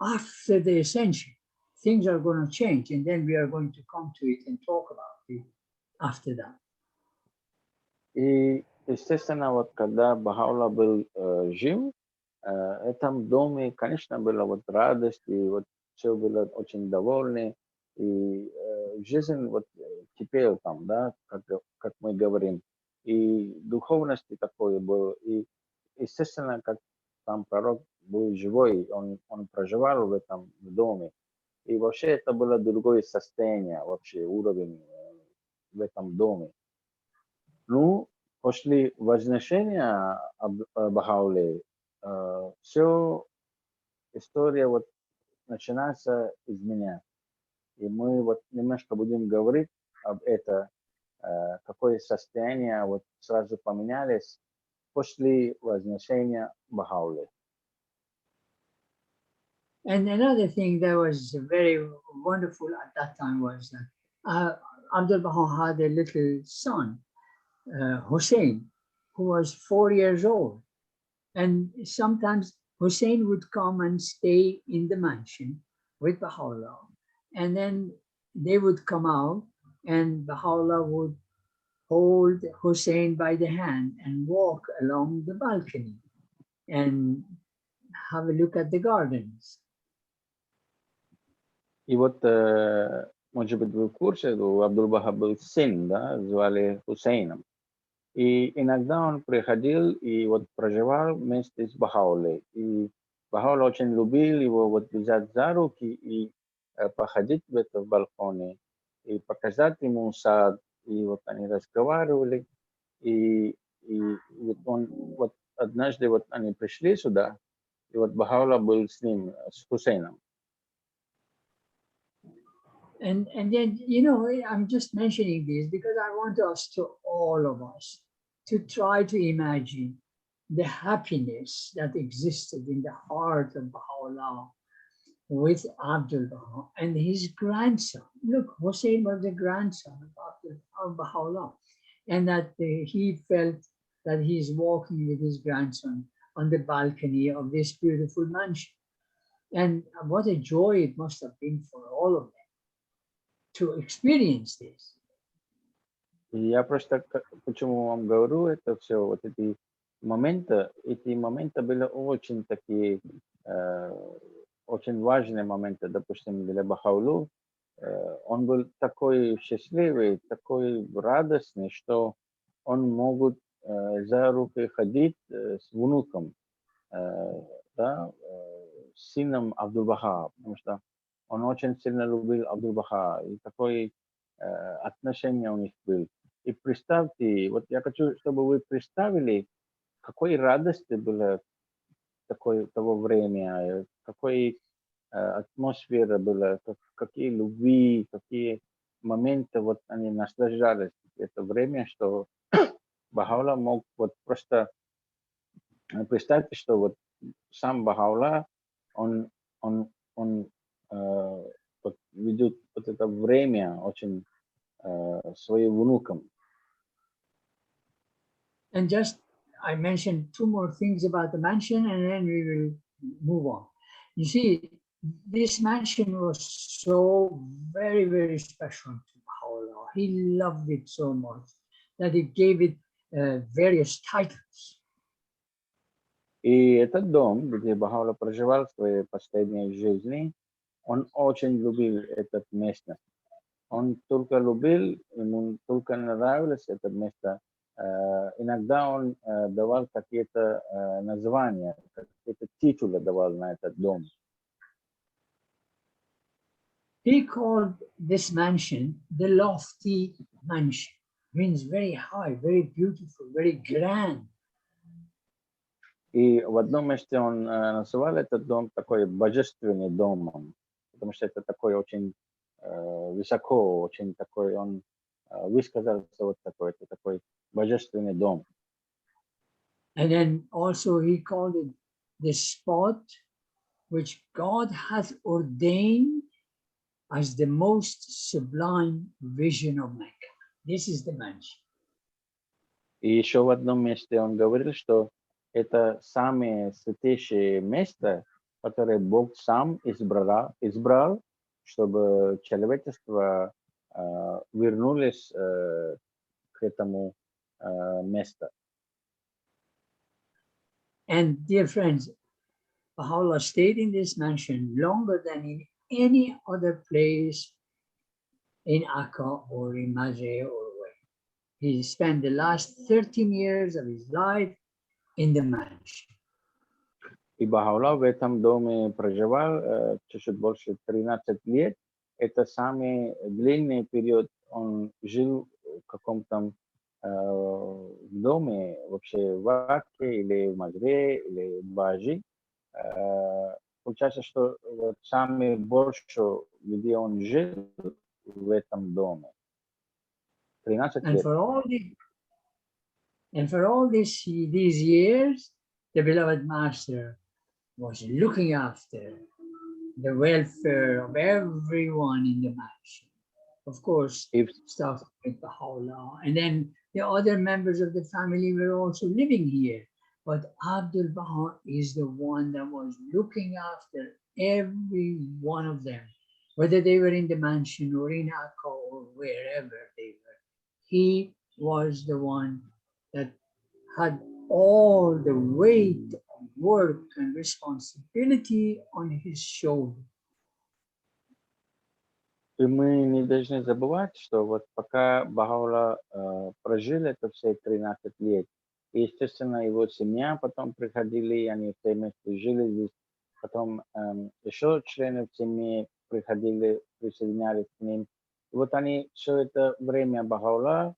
after the ascension, things are going to change, and then we are going to come to it and talk about it after that. И, естественно, вот когда Бахаулла был жив, в этом доме, конечно, была вот радость, и вот все было очень довольны, и жизнь вот теперь там, да, как мы говорим, и духовности такое было, и, естественно, как там пророк был живой, он проживал в этом доме, и вообще это было другое состояние, вообще уровень в этом доме. Ну, после возношения Бахаулы, все история вот начинается изменять. И мы вот немножко будем говорить об этом, какое состояние вот сразу поменялись после возношения Бахаулы. And another thing that was very wonderful at that time was that Abdul Baha had a little son, Hussein, who was 4 years old. And sometimes Hussein would come and stay in the mansion with Baha'u'llah. And then they would come out and Baha'u'llah would hold Hussein by the hand and walk along the balcony and have a look at the gardens. И вот, может быть, вы в курсе, у Абдул-Баха был сын, да, звали Хусейном. И иногда он приходил и вот проживал вместе с Бахаулой. И Бахаула очень любил его вот взять за руки и походить в этом балконе, и показать ему сад. И вот они разговаривали. И вот он, вот однажды вот они пришли сюда, и вот Бахаула был с ним, с Хусейном. And then, you know, I'm just mentioning this because I want us to, all of us, to try to imagine the happiness that existed in the heart of Baha'u'llah with Abdul Baha and his grandson. Look, Hussein was the grandson of Baha'u'llah, and that he felt that he's walking with his grandson on the balcony of this beautiful mansion. And what a joy it must have been for all of them to experience this. Я просто, почему вам говорю это все, вот эти моменты были очень такие, очень важные моменты, допустим, для Бахаулу. Он был такой счастливый, такой радостный, что он мог за руки ходить с внуком, да, с сыном Абдул-Баха, потому что он очень сильно любил Абдул-Баха, и такое отношение у них было. И представьте, вот я хочу, чтобы вы представили, какой радости было того времени, какой атмосфера была, какие любви, какие моменты вот они наслаждались. Это время, что Бахаулла мог вот просто представьте, что вот сам Бахаулла, он вот ведет вот это время очень своим внукам. And just, I mentioned 2 more things about the mansion and then we will move on. You see, this mansion was so very, very special to Baha'u'llah. he loved it so much that he gave it various titles. И этот дом, где Баха'у'ллах проживал свои последние жизни, он очень любил это место. Он только любил, ему только нравилось это место. Иногда он давал какие-то названия, какие-то титулы давал на этот дом. He called this mansion the lofty mansion. Means very high, very beautiful, very grand. И в одном месте он называл этот дом такой божественный домом, потому что это такой очень высоко, очень такой, он высказался вот такой, это такой божественный дом. And then also he called it the spot which God has ordained as the most sublime vision of mankind. This is the mansion. И еще в одном месте он говорил, что это самое святейшее место, которое Бог сам избрал, чтобы человечество вернулось к этому месту. And dear friends, Baha'u'llah stayed in this mansion longer than in any other place in Akka or in Mazre or where. He spent the last 13 years of his life in the mansion. И Баха'у'ллах в этом доме проживал чуть больше 13 лет. Это самый длинный период. Он жил в каком-то доме, вообще в Акке или в Мазре или в Бажи. Получается, что вот самый больше, где он жил в этом доме. 13 лет. And for all these years, the beloved master was looking after the welfare of everyone in the mansion. Of course, starting with Baha'u'llah, and then the other members of the family were also living here. But Abdul Baha is the one that was looking after every one of them, whether they were in the mansion or in Akka or wherever they were. He was the one that had all the weight of work and responsibility on his shoulder. И мы не должны забывать, что вот пока Баха'у'ллах прожил это все 13 лет, и, естественно, его семья потом приходили, они все вместе жили здесь, потом еще члены семьи приходили, присоединялись к ним. И вот они все это время Баха'у'ллах,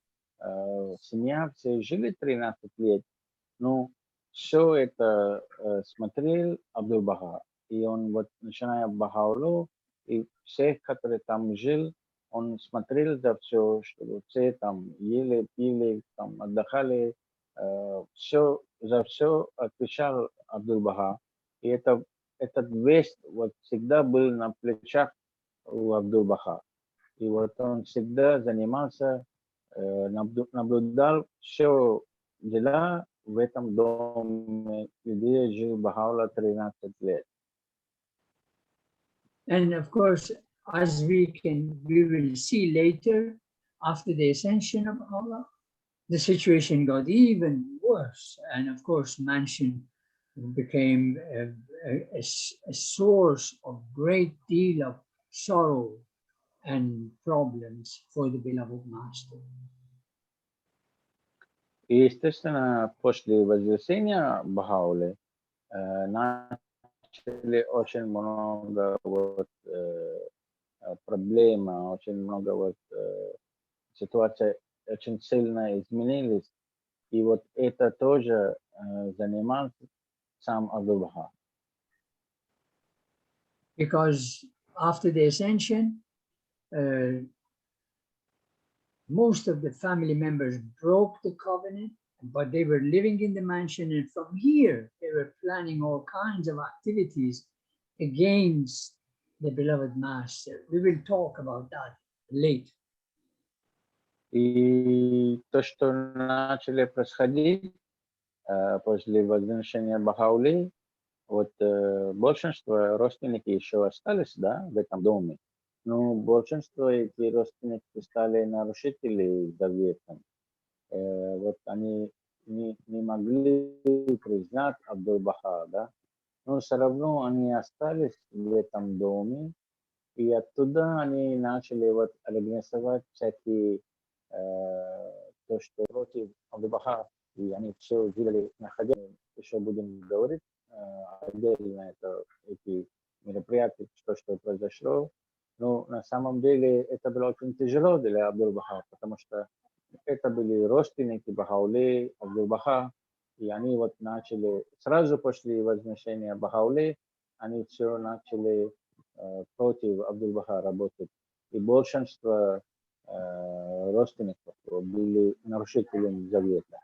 семья, все жили 13 лет, но все это смотрел Абдул-Баха. И он вот, начиная Баха'у'ллах, и всех, которые там жил, он смотрел за все, чтобы все там ели, пили, там отдыхали, за все отвечал Абдул-Баха. И этот вес вот всегда был на плечах у Абдул-Баха. И вот он всегда занимался, наблюдал все дела в этом доме, где жил Баха'у'ллах 13 лет. And of course, as we will see later, after the ascension of Allah, the situation got even worse. And of course, mansion became a source of great deal of sorrow and problems for the beloved master. И, естественно, после возвращения Баха'у'ллаха начали очень много вот, проблем, очень много вот, ситуаций очень сильно изменились. И вот это тоже занимался сам Абдул-Баха. Because after the ascension, most of the family members broke the covenant, but they were living in the mansion, and from here they were planning all kinds of activities against the beloved master. We will talk about that later. И то, что начали происходить после возвращения Баха'у'ллаха, вот большинство родственников еще остались, да, в этом доме. Но большинство этих родственников стали нарушители завета. Вот они не могли признать Абдул-Баха, да? Но все равно они остались в этом доме, и оттуда они начали вот организовать всякие то, что против Абдул-Баха, и они все делали, находя, еще будем говорить отдельно эти мероприятия, что произошло. Но на самом деле это было очень тяжело для Абдул-Баха, потому что это были родственники Бахауле, Абдул-Баха, и они вот начали, сразу после возвращения Бахауле, они все начали против Абдул-Баха работать. И большинство родственников были нарушителями завета.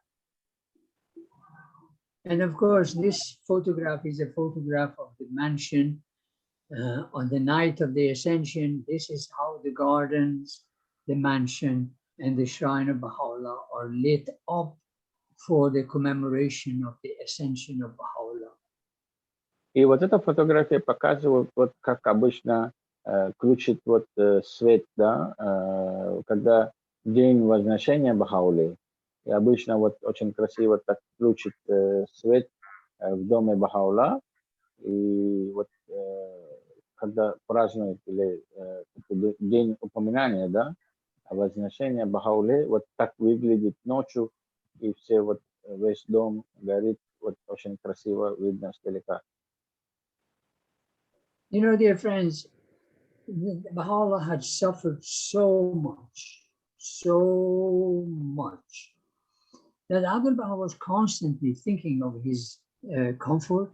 And of course, this photograph is a photograph of the mansion on the night of the ascension. This is how the gardens, the mansion, and the shrine of Baha'u'llah are lit up for the commemoration of the ascension of Baha'u'llah. И вот эта фотография показывает, вот как обычно включит вот свет, да, когда день возношения Бахаулы. И обычно вот очень красиво так включит свет в доме Бахаула. И вот когда празднуют или день упоминания, да, возношения Бахаулы, вот так выглядит ночью, и все вот весь дом горит, вот очень красиво видно издалека. You know, dear friends, Baha'u'llah had suffered so much, that Abdul-Baha was constantly thinking of his comfort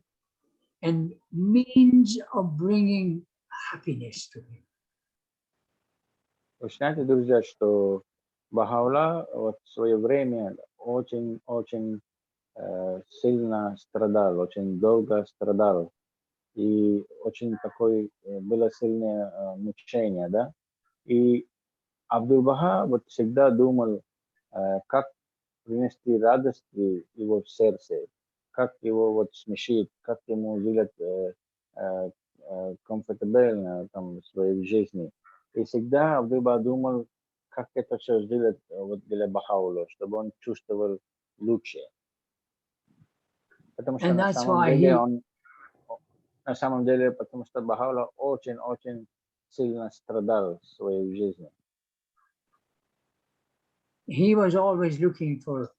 and means of bringing happiness to him. Вы знаете, друзья, что Бахаула вот в свое время очень сильно страдал, очень долго страдал. И очень такое было сильное мучение, да. И Абдул-Баха вот всегда думал, как принести радость его в сердце, как его вот смешить, как ему сделать комфортабельно там в своей жизни. И всегда Абдул-Баха думал, как это все сделать вот для Бахаула, чтобы он чувствовал лучше. Потому что на самом деле потому что Бахаула очень сильно страдал в своей жизни. He was always looking for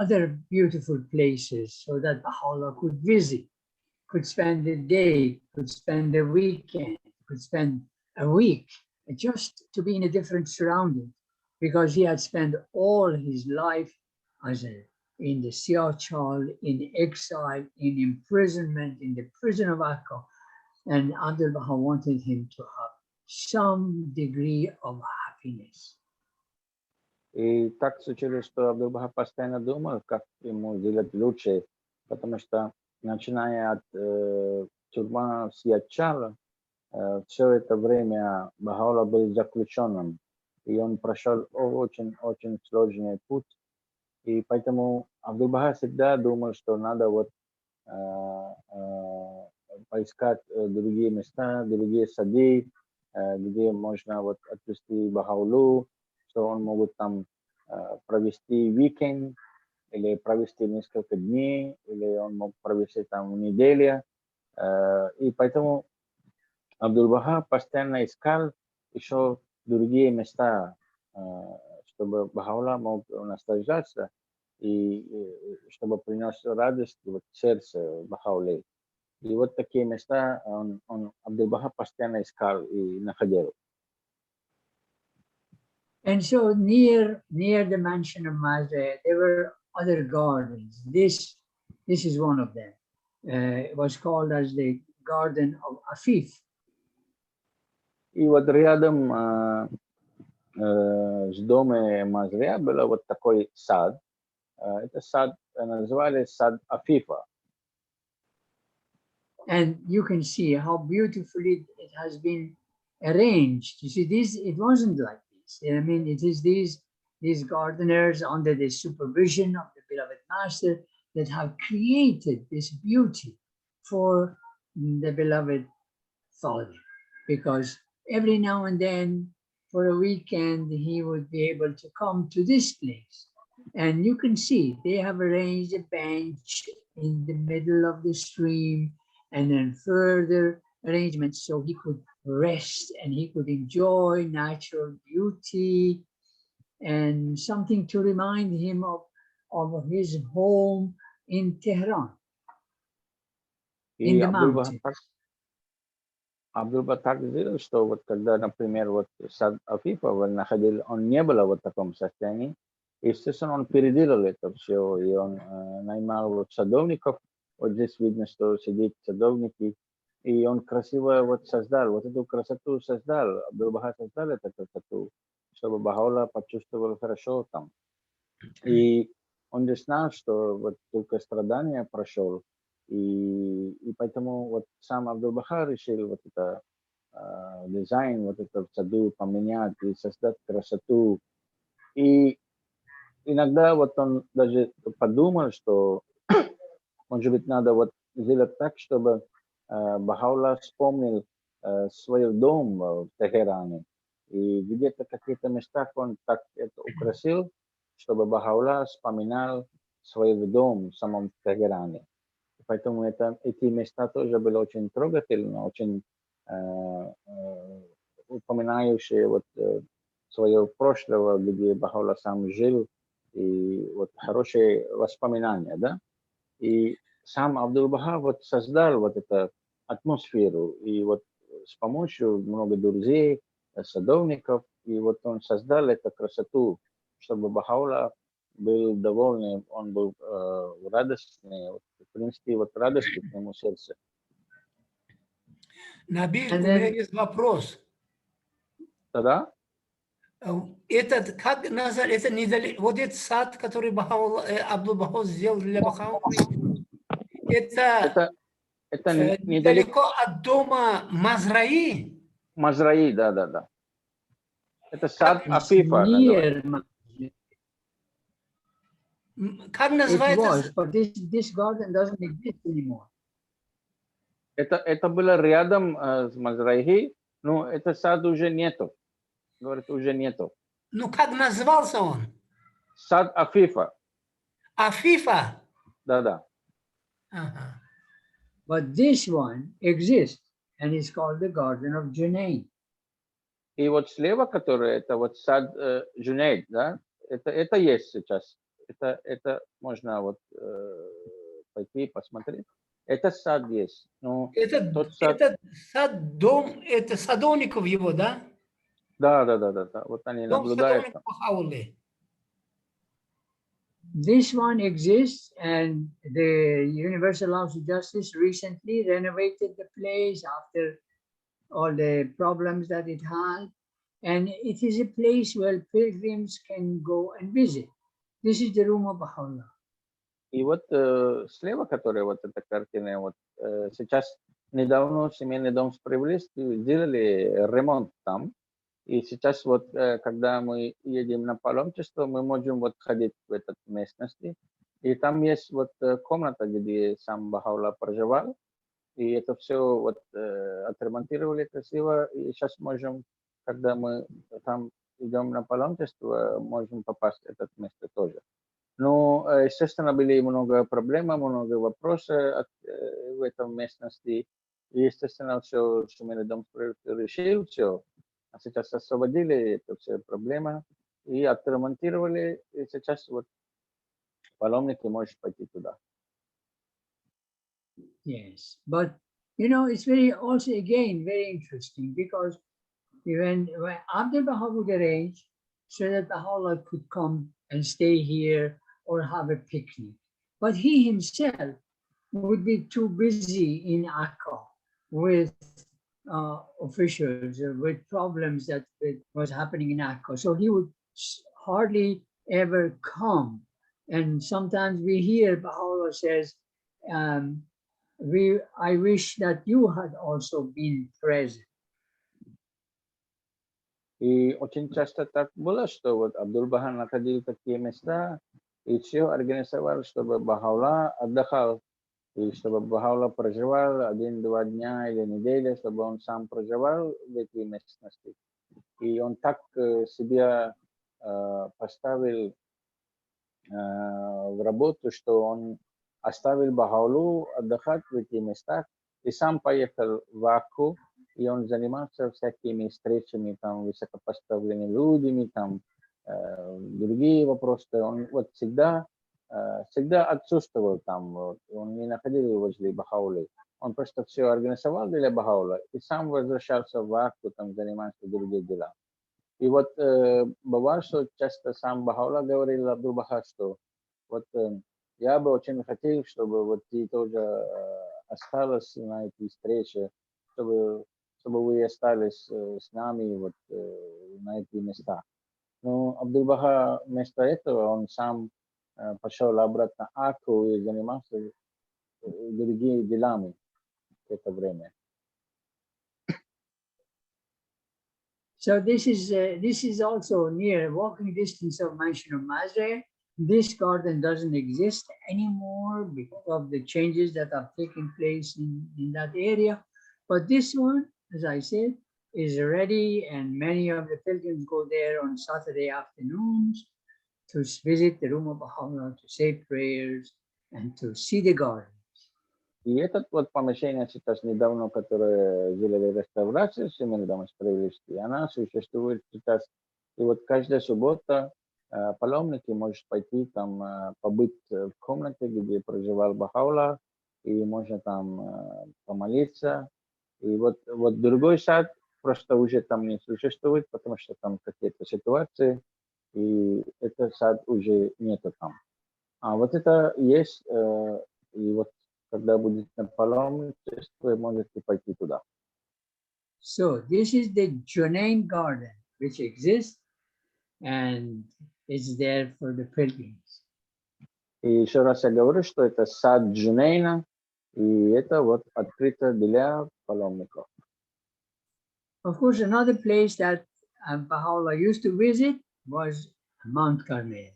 other beautiful places so that Baha'u'llah could visit, could spend a day, could spend a weekend, could spend a week, just to be in a different surrounding, because he had spent all his life in the Siachal, in exile, in imprisonment, in the prison of Akka, and Abdul-Baha wanted him to have some degree of happiness. И так случилось, что Абдул-Баха постоянно думал, как ему сделать лучше, потому что, начиная от тюрьмы Сиячала, все это время Бахаула был заключенным, и он прошел очень сложный путь. И поэтому Абдул-Баха всегда думал, что надо вот поискать другие места, другие сады, где можно вот отвезти Бахаулу, что он может там провести уикенд, или провести несколько дней, или он мог провести там неделю. И поэтому Абдул-Баха постоянно искал еще другие места, чтобы Бахаула мог наслаждаться и чтобы принес радость в сердце Бахауле. И вот такие места Абдул-Баха постоянно искал и находил. And so near the mansion of Mazda, there were other gardens. This is one of them. It was called as the Garden of Afif. И вот рядом с домом Мазря был вот такой сад. Это сад называли сад Афифа. And you can see how beautifully it has been arranged. You see, it wasn't like this. I mean, it is these gardeners under the supervision of the beloved master that have created this beauty for the beloved father, because every now and then, for a weekend, he would be able to come to this place. And you can see they have arranged a bench in the middle of the stream, and then further arrangements so he could rest and he could enjoy natural beauty and something to remind him of his home in Tehran, in the mountains. Абдул Бахар говорил, что вот когда, например, вот сад Афифа находил, он не был в таком состоянии, естественно, он переделал это все, и он наймал вот садовников, вот здесь видно, что сидят садовники, и он красиво вот создал, вот эту красоту создал, Абдул Бахар создал эту красоту, чтобы Бахаулла почувствовал хорошо там. И он же знал, что вот только страдания прошел, и поэтому вот сам Абдул Бахар решил вот это дизайн, вот это в саду поменять и создать красоту. И иногда вот он даже подумал, что может быть надо вот сделать так, чтобы Бахаулла вспомнил свой дом в Тегеране. И где-то в каких-то местах он так это украсил, чтобы Бахаулла вспоминал свой дом в самом Тегеране. Поэтому эти места тоже были очень трогательны, очень упоминающие вот свое прошлое, где Бахаулла сам жил, и вот хорошие воспоминания, да. И сам Абдул Бахар вот создал вот эту атмосферу, и вот с помощью много друзей, садовников, и вот он создал эту красоту, чтобы Бахаулла был довольный, он был радостный, вот, в принципе, вот радости к нему сердце. Набиль, у меня есть вопрос. Да? Этот, как назвать, это недалеко, вот этот сад, который Абдул Бахар сделал для Бахаула, это недалеко от дома Мазраи? Мазраи, да. Это сад Афифа. Как называется? It was, but this garden doesn't exist anymore. Это было рядом с Мазраи, но это сад уже нету. Говорит, уже нету. Ну, как назывался он? Сад Афифа. Афифа? Да. Ага. But this one exists, and it's called the Garden of Junaid. И вот слева, который это вот сад Junaid, да, это есть сейчас. Это можно вот пойти посмотреть. Это сад есть. Ну, это сад-дом, это садовников его, да? Да. Вот они наблюдают. This one exists, and the Universal House of Justice recently renovated the place after all the problems that it had, and it is a place where pilgrims can go and visit. This is the room of Baha'u'llah. И вот слева, которая вот эта картина, вот сейчас недавно семейный дом справедливости сделали ремонт там. И сейчас вот, когда мы едем на паломничество, мы можем вот ходить в этой местности. И там есть вот комната, где сам Бахаулла проживал. И это все вот отремонтировали красиво. И сейчас можем, когда мы там идем на паломничество, можем попасть в это место тоже. Но, естественно, были много проблем, много вопросов в этом местности. И, естественно, все семейный дом решил все. А сейчас освободили это все проблемы и отремонтировали. И сейчас вот паломники можешь пойти туда. Yes, but you know, it's very also again very interesting because when Abdul Baha would arrange so that Baha'u'llah could come and stay here or have a picnic, but he himself would be too busy in Akka with officials with problems that was happening in Akka, so he would hardly ever come. And sometimes we hear Baha'u'llah says, I wish that you had also been present. И очень часто так было, что вот Абдул Бахар находил такие места и все организовал, чтобы Бахаулла отдыхал И чтобы Бахаула проживал 1-2 дня или неделю, чтобы он сам проживал в этой местности. И он так себя поставил в работу, что он оставил Бахаулу отдыхать в этих местах и сам поехал в Акку, и он занимался всякими встречами, там, высокопоставленными людьми, там, другие вопросы. Он вот всегда отсутствовал там, вот. Он не находился возле Бахаулы. Он просто все организовал для Бахаула и сам возвращался в Акку, там, занимался другими делами. И вот бывало, что часто сам Бахаула говорил Абдул-Баха, что вот я бы очень хотел, чтобы вот ты тоже осталась на этой встрече, чтобы вы остались с нами вот на этих местах. Но Абдул-Баха вместо этого он сам пошел обратно в Акку и занимался другими делами в это время. So this is also near walking distance of Mansion of Mazre. This garden doesn't exist anymore because of the changes that have taken place in that area. But this one, as I said, is ready, and many of the pilgrims go there on Saturday afternoons to visit the room of Baha'u'llah, to say prayers, and to see the garden. И это вот помещение сейчас недавно, которое сделали реставрацию, Всемирный дом справедливости, она существует сейчас. И вот каждая суббота паломники могут пойти там побыть в комнате, где проживал Бахаула, и можно там помолиться. И вот другой сад просто уже там не существует, потому что там какие-то ситуации, и этот сад уже нету там. А вот это есть, и вот когда будет на паломничестве, можете пойти туда. So this is the Junain garden, which exists and is there for the pilgrims. И еще раз я говорю, что это сад Джунейна, и это вот открыто для паломников. Of course, another place that Baha'u'llah used to visit was Mount Carmel.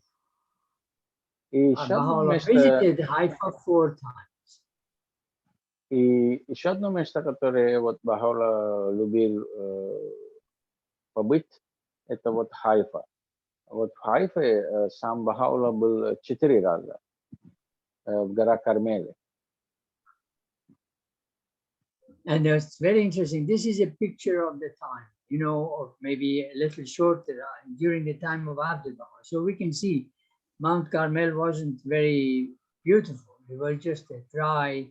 И еще одно Baha'u'llah место, visited Haifa 4 times. и еще одно место, которое вот Бахаула любил побыть, это вот Хайфа. Вот в Хайфе сам Бахаула был 4 раза в горах Кармеле. And it's very interesting. This is a picture of the time, you know, or maybe a little shorter during the time of Abdul Baha. So we can see Mount Carmel wasn't very beautiful. It was just a dry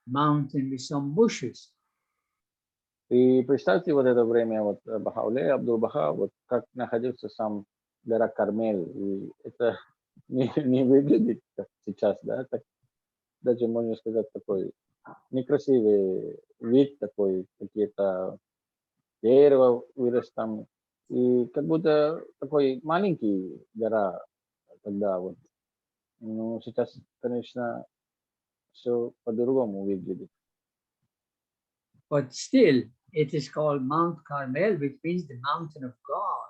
mountain with some bushes. И представьте вот это время вот Бахауле, Абдул-Баха, вот как находился сам гора Кармель. И это не выглядит как сейчас, да, так, даже можно сказать такой некрасивый вид, такой какие-то дерево вырос там. И как будто такой маленький гора тогда вот. Ну, сейчас, конечно, все по-другому выглядит. But still, it is called Mount Carmel, which means the mountain of God.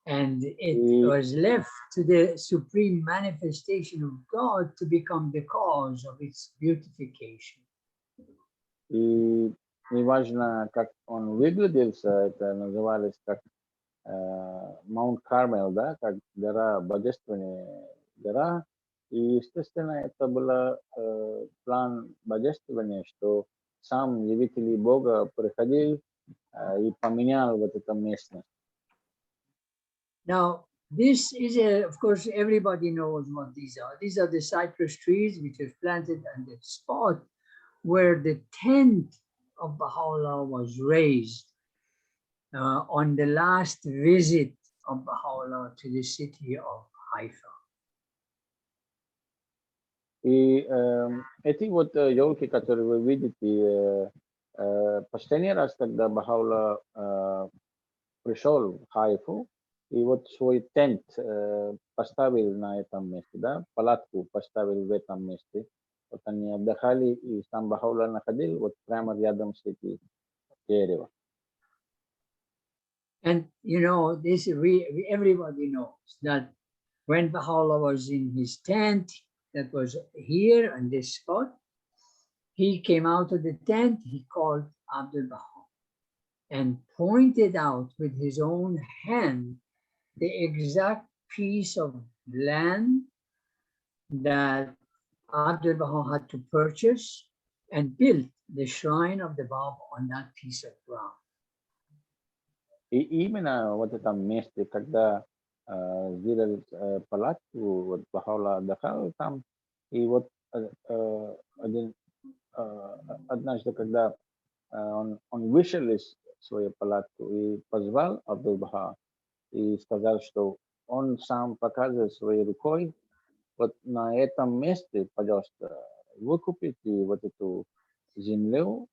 And it was left to the supreme manifestation of God to become the cause of its beautification. И неважно, как он выглядел, это называлось как Маунт Кармел, да, как гора, божественная гора. И, естественно, это был план божествования, что сам явитель Бога приходил и поменял вот это местность. Now, this is, of course, everybody knows what these are. These are the cypress trees which are planted on the spot where the tent of Baha'u'llah was raised on the last visit of Baha'u'llah to the city of Haifa. И эти вот елки, которые вы видите, последний раз, когда Бахаула пришел в Хайфу, и вот свой тент поставил на этом месте, да, палатку поставил в этом месте. Вот они отдыхали, и сам Бахаула находил вот прямо рядом с этим деревом. And you know, this everybody knows that when Baha'u'llah was in his tent, that was here on this spot, he came out of the tent, he called Abdul Baha and pointed out with his own hand the exact piece of land that Abdul Baha had to purchase and built the shrine of the Baba on that piece of ground. И именно вот это место, когда сделали палатку, вот Бахаула отдыхал там, и вот однажды, когда он вышел из своей палатки и позвал Абдул-Баха и сказал, что он сам показывает своей рукой, вот на этом месте, пожалуйста, выкупите вот эту землю,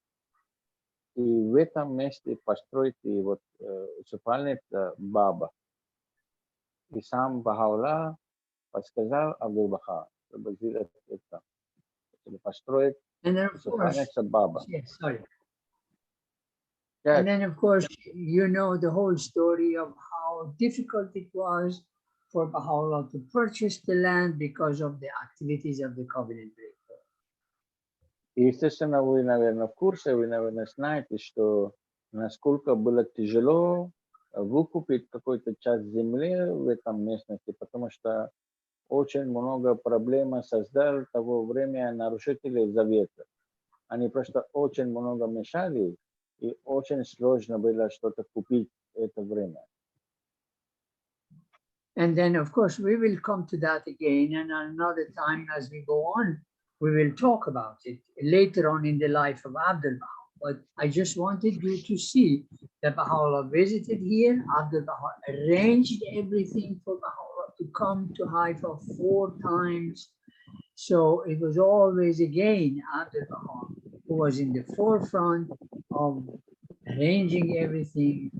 и в этом месте постройте вот усыпальница Баба. И сам Бахаула подсказал Абдул-Баха, чтобы сделать это, чтобы построить усыпальница Баба. Yes, sorry. Yes. And then, of course, you know the whole story of how difficult it was for Baha'u'llah to purchase the land because of the activities of the covenant breaker. Естественно, вы, наверное, в курсе, вы, наверное, знаете, что насколько было тяжело выкупить какую-то часть земли в этом местности, потому что очень много проблем создал в того время нарушители завета. Они просто очень много мешали, и очень сложно было что-то купить в это время. And then, of course, we will come to that again, and another time as we go on, we will talk about it later on in the life of Abdul Baha. But I just wanted you to see that Baha'u'llah visited here. Abdul Baha arranged everything for Baha'u'llah to come to Haifa 4 times. So it was always again Abdul Baha who was in the forefront of arranging everything,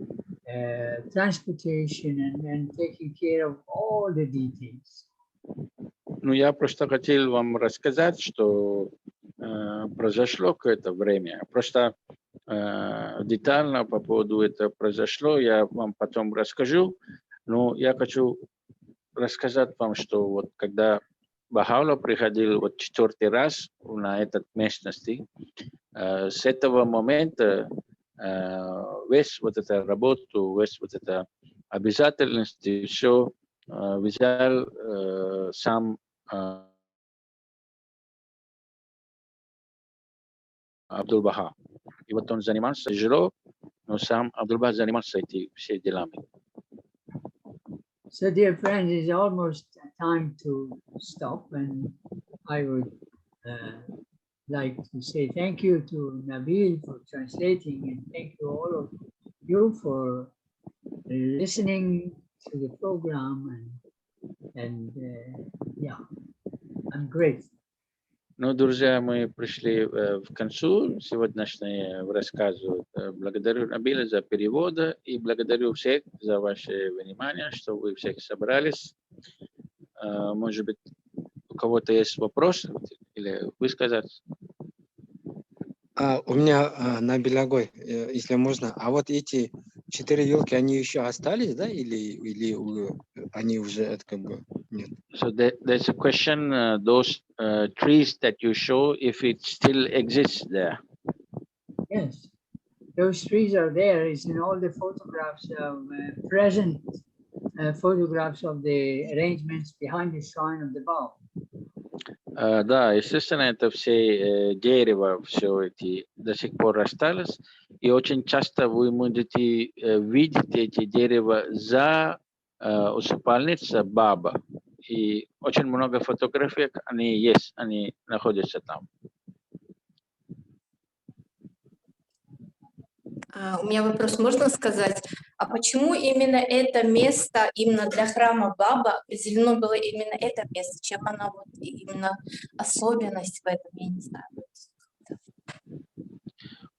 transportation, and taking care of all the details. Ну, я просто хотел вам рассказать, что произошло какое-то время. Просто детально по поводу этого произошло, я вам потом расскажу. Но я хочу рассказать вам, что вот когда Бахаула приходил вот 4-й раз на этот местности, с этого момента весь вот эту работу, весь вот это обязательности, все взял сам Абдул-Баха. И вот он занимался тяжело, но сам Абдул-Баха занимался этими всеми делами. So, dear friends, it's almost time to stop, and I would like to say thank you to Nabil for translating, and thank you all of you for listening to the program, and yeah, I'm grateful. Ну, друзья, мы пришли к концу сегодняшнего рассказа. Благодарю Набиля за перевод и благодарю всех за ваше внимание, что вы всех собрались. Может быть, у кого-то есть вопросы или высказать? У меня на Белогой, если можно. А вот эти 4 елки, они еще остались, да? Или они уже это как бы нет? So there's a question, those trees that you show, if it still exists there. Yes, those trees are there. It's in all the photographs of present photographs of the arrangements behind the shrine of the Baba. Да, естественно, это все дерево, все эти до сих пор осталось. И очень часто вы можете видеть эти дерева за усыпальницей Баба. И очень много фотографий, они есть, они находятся там. У меня вопрос, можно сказать, а почему именно это место, именно для храма Баба, определено было именно это место? Чем оно вот именно особенность в этом, я не знаю.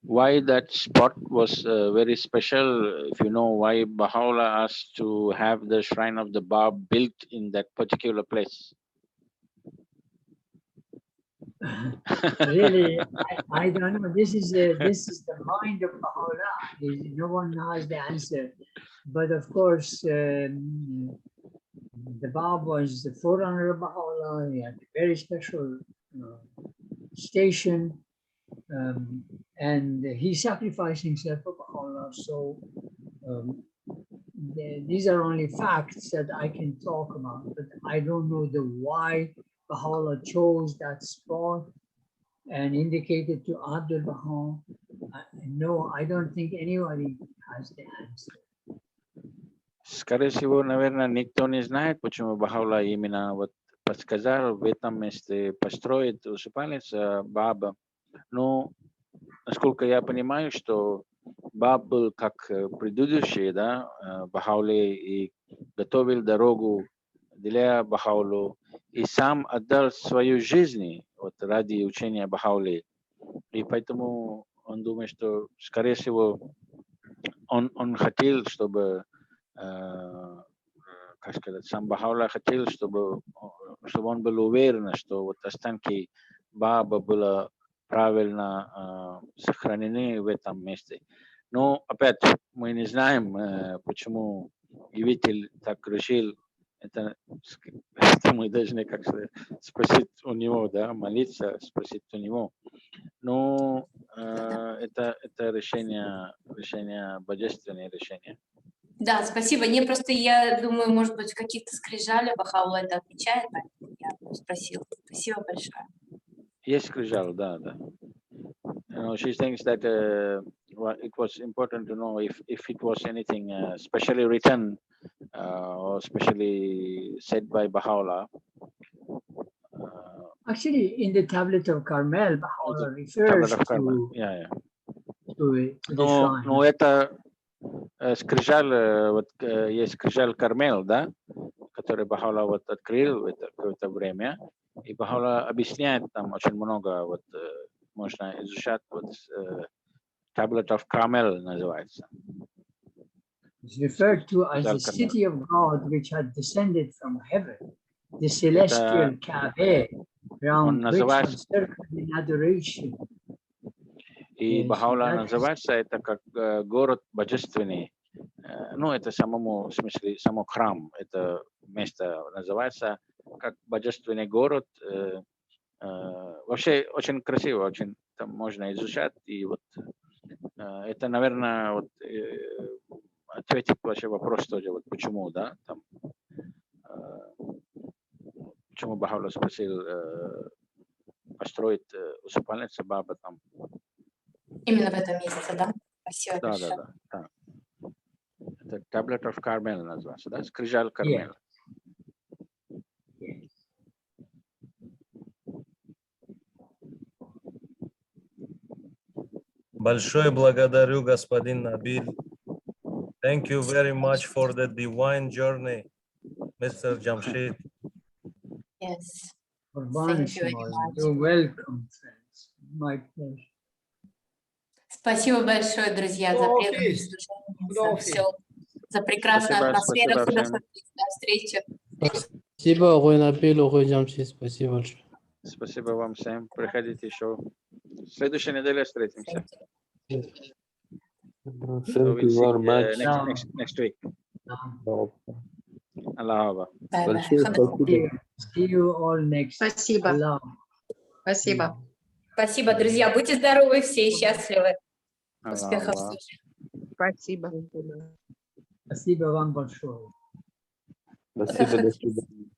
Why that spot was very special, if you know why Baha'u'llah asked to have the shrine of the Bab built in that particular place? Really, I don't know. This is the mind of Baha'u'llah. No one has the answer. But of course, the Bab was the forerunner of Baha'u'llah. He had a very special station. And he sacrificed himself for Baha'u'llah. So these are only facts that I can talk about, but I don't know the why Baha'u'llah chose that spot and indicated to Abdul Baha. No, I don't think anybody has the answer. Скорее всего, наверное, никто не знает, почему Бахаулла именно вот подсказал в этом месте построить усыпальницу Баба. Но, насколько я понимаю, что Баб был как предыдущий, да, Бахауле, и готовил дорогу для Бахаулу, и сам отдал свою жизнь вот, ради учения Бахауле. И поэтому он думает, что, скорее всего, он хотел, чтобы, как сказать, сам Бахаулла хотел, чтобы он был уверен, что вот останки Баба было правильно сохранены в этом месте. Но опять мы не знаем, почему явитель так решил. Это мы должны как сказать, спросить у него, да, молиться, спросить у него. Но это решение, божественное решение. Да, спасибо. Не просто я думаю, может быть, в каких-то скрижалях Бахаулла это отмечает, поэтому я спросила. Спасибо большое. Есть скрижал, да. You know, she thinks that it was important to know if it was anything specially written or specially said by Baha'u'llah. Actually, in the Tablet of Carmel, Baha'u'llah refers to the shrine. Но это скрижаль, вот есть скрижаль Кармел, да, который Бахаулла вот открыл в это время, и Бахаулла объясняет там очень много, вот можно изучать, вот Tablet of Carmel называется. It's referred to as the city of God which had descended from heaven, the celestial Kaaba, round which had circled in adoration. И Бахаулла называется это как город божественный. Ну, это в смысле, само храм, это место называется как божественный город. Вообще очень красиво, очень там можно изучать. И вот это, наверное, вот, ответит вообще вопрос тоже, вот почему, да, там, почему Бахаулла спросил построить усыпальницу Баба там. Именно в этом месяце, да? Спасибо большое. Да. Это Tablet of Carmel называется, да? Скрижаль Кармел. Большое благодарю, господин Набиль. Thank you very much for the divine journey, Mr. Jamshid. Yes. Thank you very much. You're welcome, friends. My pleasure. Спасибо большое, друзья, за преданное служение, за все, за прекрасную атмосферу. До встречи. Спасибо, Рой Набиль, Рой Джамшид. Спасибо большое. Спасибо вам всем. Приходите еще. В следующей неделе встретимся. Thank you very much. Next week. Allah. See you all next. Спасибо. Allah. Спасибо. Спасибо, друзья. Будьте здоровы все и счастливы. Успехов в службе. Спасибо. Спасибо вам большое. Спасибо, до свидания.